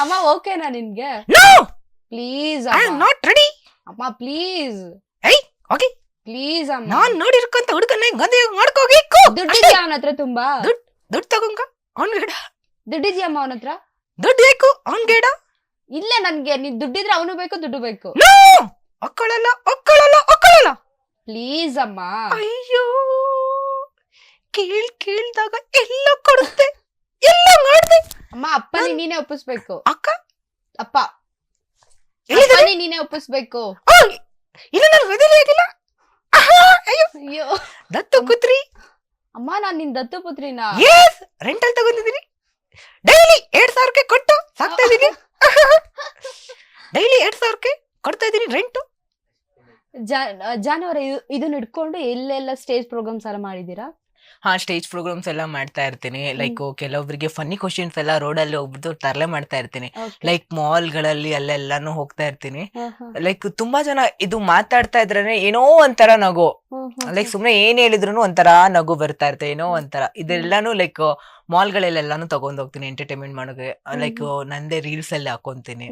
ಅಮ್ಮ ಓಕೆನಾ ನಿನ್ಗೆ? Please I am not ready. ಅಮ್ಮ ಪ್ಲೀಸ್. ಓಕೆ ಪ್ಲೀಸ್ ಅಮ್ಮ. ನಾನ್ ನೋಡಿರ್ಕಂತ ಹುಡುಗನ ಗಂದೆ ಮಾಡ್ಕೋಗಿ. ದುಡ್ಡಿದ್ಯಾ ಅವನ ಹತ್ರ? ತುಂಬಾ ದುಡ್ಡು ತಗೊಂಗ ಅವ್ನ್ ಬೇಡ. ದುಡ್ಡಿದ್ಯಮ್ಮ ಅವನ ಹತ್ರ? ದುಡ್ಡು ಬೇಕು ಅವ್ನ್ ಬೇಡ. ಇಲ್ಲ ನನ್ಗೆ ನೀನ್ ದುಡ್ಡಿದ್ರೆ ಅವನು ಬೇಕು, ದುಡ್ಡು ಬೇಕು. ಒಕ್ಕಳಲ್ಲ ಒಕ್ಕಳಲ್ಲ ಒಕ್ಕಳಲ್ಲ. ಪ್ಲೀಸ್ ಅಮ್ಮ. ಅಯ್ಯೋ ಕೇಳ್ದಾಗ ಎಲ್ಲ ಕೊಡುತ್ತೆ, ಎಲ್ಲ ಮಾಡ್ದೆ. ಅಮ್ಮ ಅಪ್ಪ ನೀನೇ ಒಪ್ಪಿಸ್ಬೇಕು. ಅಕ್ಕ ಅಪ್ಪ ನೀನೇ ಒಪ್ಪಿಸ್ಬೇಕು. ಇಲ್ಲ ನಾನು ಮದುವೆ ಆಗಿಲ್ಲ. ಅಯ್ಯೋ ದತ್ತು ಪುತ್ರಿ. ಅಮ್ಮ ನಾನ್ ನಿನ್ ದತ್ತು ಪುತ್ರಿನಾ? ರೆಂಟಲ್ ತಗೊಂಡಿದ್ದೀನಿ. ಡೈಲಿ 2,000 ಕೊಟ್ಟು ಸಾಕ್ತಾ ಇದೀನಿ. ಡೈಲಿ 2,000 ಕೊಡ್ತಾ ಇದೀನಿ ರೆಂಟು. ಜಾನುವಾರು ಇದನ್ನ ಇಟ್ಕೊಂಡು ಎಲ್ಲೆಲ್ಲ ಸ್ಟೇಜ್ ಪ್ರೋಗ್ರಾಮ್ಸ್ ಎಲ್ಲ ಮಾಡಿದೀರಾ? ಹಾ, ಸ್ಟೇಜ್ ಪ್ರೋಗ್ರಾಮ್ಸ್ ಎಲ್ಲ ಮಾಡ್ತಾ ಇರ್ತೀನಿ. ಲೈಕ್ ಕೆಲವೊಬ್ಬರಿಗೆ ಫನ್ನಿ ಕ್ವಶನ್ಸ್ ಎಲ್ಲ ರೋಡಲ್ಲಿ ಹೋಗ್ಬಿಟ್ಟು ತರಲೆ ಮಾಡ್ತಾ ಇರ್ತೀನಿ. ಲೈಕ್ ಮಾಲ್ಗಳಲ್ಲಿ ಅಲ್ಲೆಲ್ಲಾನು ಹೋಗ್ತಾ ಇರ್ತೀನಿ. ಲೈಕ್ ತುಂಬಾ ಜನ ಇದು ಮಾತಾಡ್ತಾ ಇದ್ರೆ ಏನೋ ಒಂಥರ ನಗು, ಲೈಕ್ ಸುಮ್ನೆ ಏನ್ ಹೇಳಿದ್ರು ಒಂಥರ ನಗು ಬರ್ತಾ ಇರುತ್ತೆ, ಏನೋ ಒಂಥರ. ಇದೆಲ್ಲಾನು ಲೈಕ್ ಮಾಲ್ಗಳಲ್ಲೆಲ್ಲಾನು ತಗೊಂಡ್ ಹೋಗ್ತೀನಿ ಎಂಟರ್ಟೈನ್ಮೆಂಟ್ ಮಾಡೋಕೆ. ಲೈಕ್ ನಂದೇ ರೀಲ್ಸ್ ಅಲ್ಲಿ ಹಾಕೊಂತೀನಿ,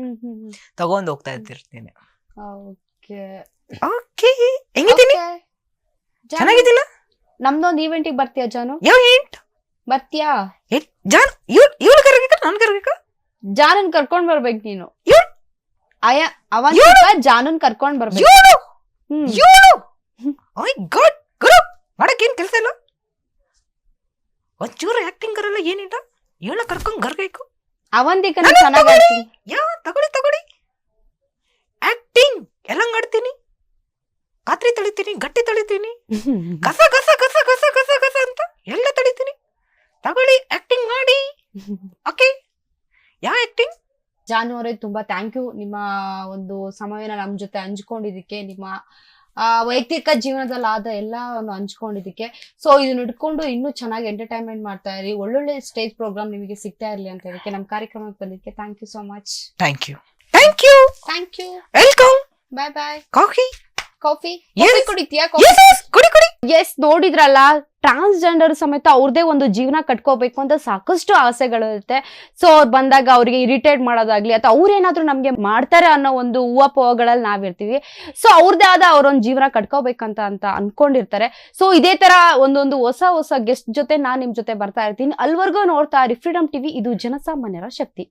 ತಗೊಂಡ್ ಹೋಗ್ತಾ ಇರ್ತೀನಿ. ಹೆಂಗಿದ್ದೀನಿ? ಚೆನ್ನಾಗಿದ್ದೀನ? ನಮ್ದೊಂದು ಈವೆಂಟ್ ಬರ್ತೀಯಾ ಜಾನು? ಯಾವ ಈವೆಂಟ್ ಬರ್ತೀಯಾ? ಜಾನ್ ಇವಳು ಕರ್ಬೇಕಾ ನಾನ್ ಕರ್ಬೇಕಾ? ಜಾನನ್ ಕರ್ಕೊಂಡ್ ಬರ್ಬೇಕು ನೀನು. ಜಾನನ್ ಕರ್ಕೊಂಡ್ ಬರ್ಬೇಕು. ಮಾಡಕ್ ಏನ್ ಕೆಲ್ಸ ಇಲ್ಲ, ಒಂಚೂರು ಆಕ್ಟಿಂಗ್ ಕರಲ್ಲ, ಏನಿಲ್ಲ. ಇವಳ ಕರ್ಕೊಂಡ್ ಬರ್ಬೇಕು. ಅವಂತಿಕ ಚೆನ್ನಾಗಿ ತಗೊಳ್ಳಿ ಆಕ್ಟಿಂಗ್ ಎಲ್ಲ ಮಾಡ್ತೀನಿ. ಕಾತ್ರಿ ತಳಿತೀನಿ, ಗಟ್ಟಿ ತಳಿತೀನಿ, ಕಸ ಕಸ ಕಸ ಕಸ ಕಸ ಕಸ ಅಂತ ಎಲ್ಲ ತಳಿತೀನಿ. ತಗೊಳ್ಳಿ ಆಕ್ಟಿಂಗ್ ಮಾಡಿ. ಓಕೆ, ಯಾವ ಆಕ್ಟಿಂಗ್? ಜಾನು ಅವರೇ ತುಂಬಾ ಥ್ಯಾಂಕ್ ಯು. ನಿಮ್ಮ ಒಂದು ಸಮಯನ ನಮ್ ಜೊತೆ ಹಂಚ್ಕೊಂಡಿದ್ದಕ್ಕೆ, ನಿಮ್ಮ ವೈಯಕ್ತಿಕ ಜೀವನದಲ್ಲಿ ಆದ ಎಲ್ಲವನ್ನು ಹಂಚ್ಕೊಂಡಿದ್ದಕ್ಕೆ. ಸೊ ಇದನ್ನ ಇಟ್ಕೊಂಡು ಇನ್ನೂ ಚೆನ್ನಾಗಿ ಎಂಟರ್ಟೈನ್ಮೆಂಟ್ ಮಾಡ್ತಾ ಇರಿ, ಒಳ್ಳೊಳ್ಳೆ ಸ್ಟೇಜ್ ಪ್ರೋಗ್ರಾಮ್ ನಿಮಗೆ ಸಿಗ್ತಾ ಇರ್ಲಿ ಅಂತ ಹೇಳಕ್ಕೆ, ನಮ್ಮ ಕಾರ್ಯಕ್ರಮಕ್ಕೆ ಬಂದಿದ್ದಕ್ಕೆ thank you so much. Thank you. Thank you, welcome. Bye bye. Coffee coffee Yes. ಕುಡಿತೀಯಾ? ಕುಡಿ ಕುಡಿ. ಎಸ್, ನೋಡಿದ್ರಲ್ಲ, ಟ್ರಾನ್ಸ್ಜೆಂಡರ್ ಸಮೇತ ಅವ್ರದೇ ಒಂದು ಜೀವನ ಕಟ್ಕೋಬೇಕು ಅಂತ ಸಾಕಷ್ಟು ಆಸೆಗಳಿರುತ್ತೆ. ಸೊ ಅವ್ರು ಬಂದಾಗ ಅವ್ರಿಗೆ ಇರಿಟೇಟ್ ಮಾಡೋದಾಗ್ಲಿ ಅಥವಾ ಅವ್ರೇನಾದ್ರೂ ನಮ್ಗೆ ಮಾಡ್ತಾರೆ ಅನ್ನೋ ಒಂದು ಊಹಾಪೋಹಗಳಲ್ಲಿ ನಾವಿರ್ತೀವಿ. ಸೊ ಅವ್ರದೇ ಆದ ಅವ್ರೊಂದು ಜೀವನ ಕಟ್ಕೋಬೇಕಂತ ಅನ್ಕೊಂಡಿರ್ತಾರೆ. ಸೊ ಇದೇ ತರ ಒಂದೊಂದು ಹೊಸ ಗೆಸ್ಟ್ ಜೊತೆ ನಾನ್ ನಿಮ್ ಜೊತೆ ಬರ್ತಾ ಇರ್ತೀನಿ. ಅಲ್ವರ್ಗೂ ನೋಡ್ತಾ ಇರಿ ಫ್ರೀಡಮ್ ಟಿವಿ, ಇದು ಜನಸಾಮಾನ್ಯರ ಶಕ್ತಿ.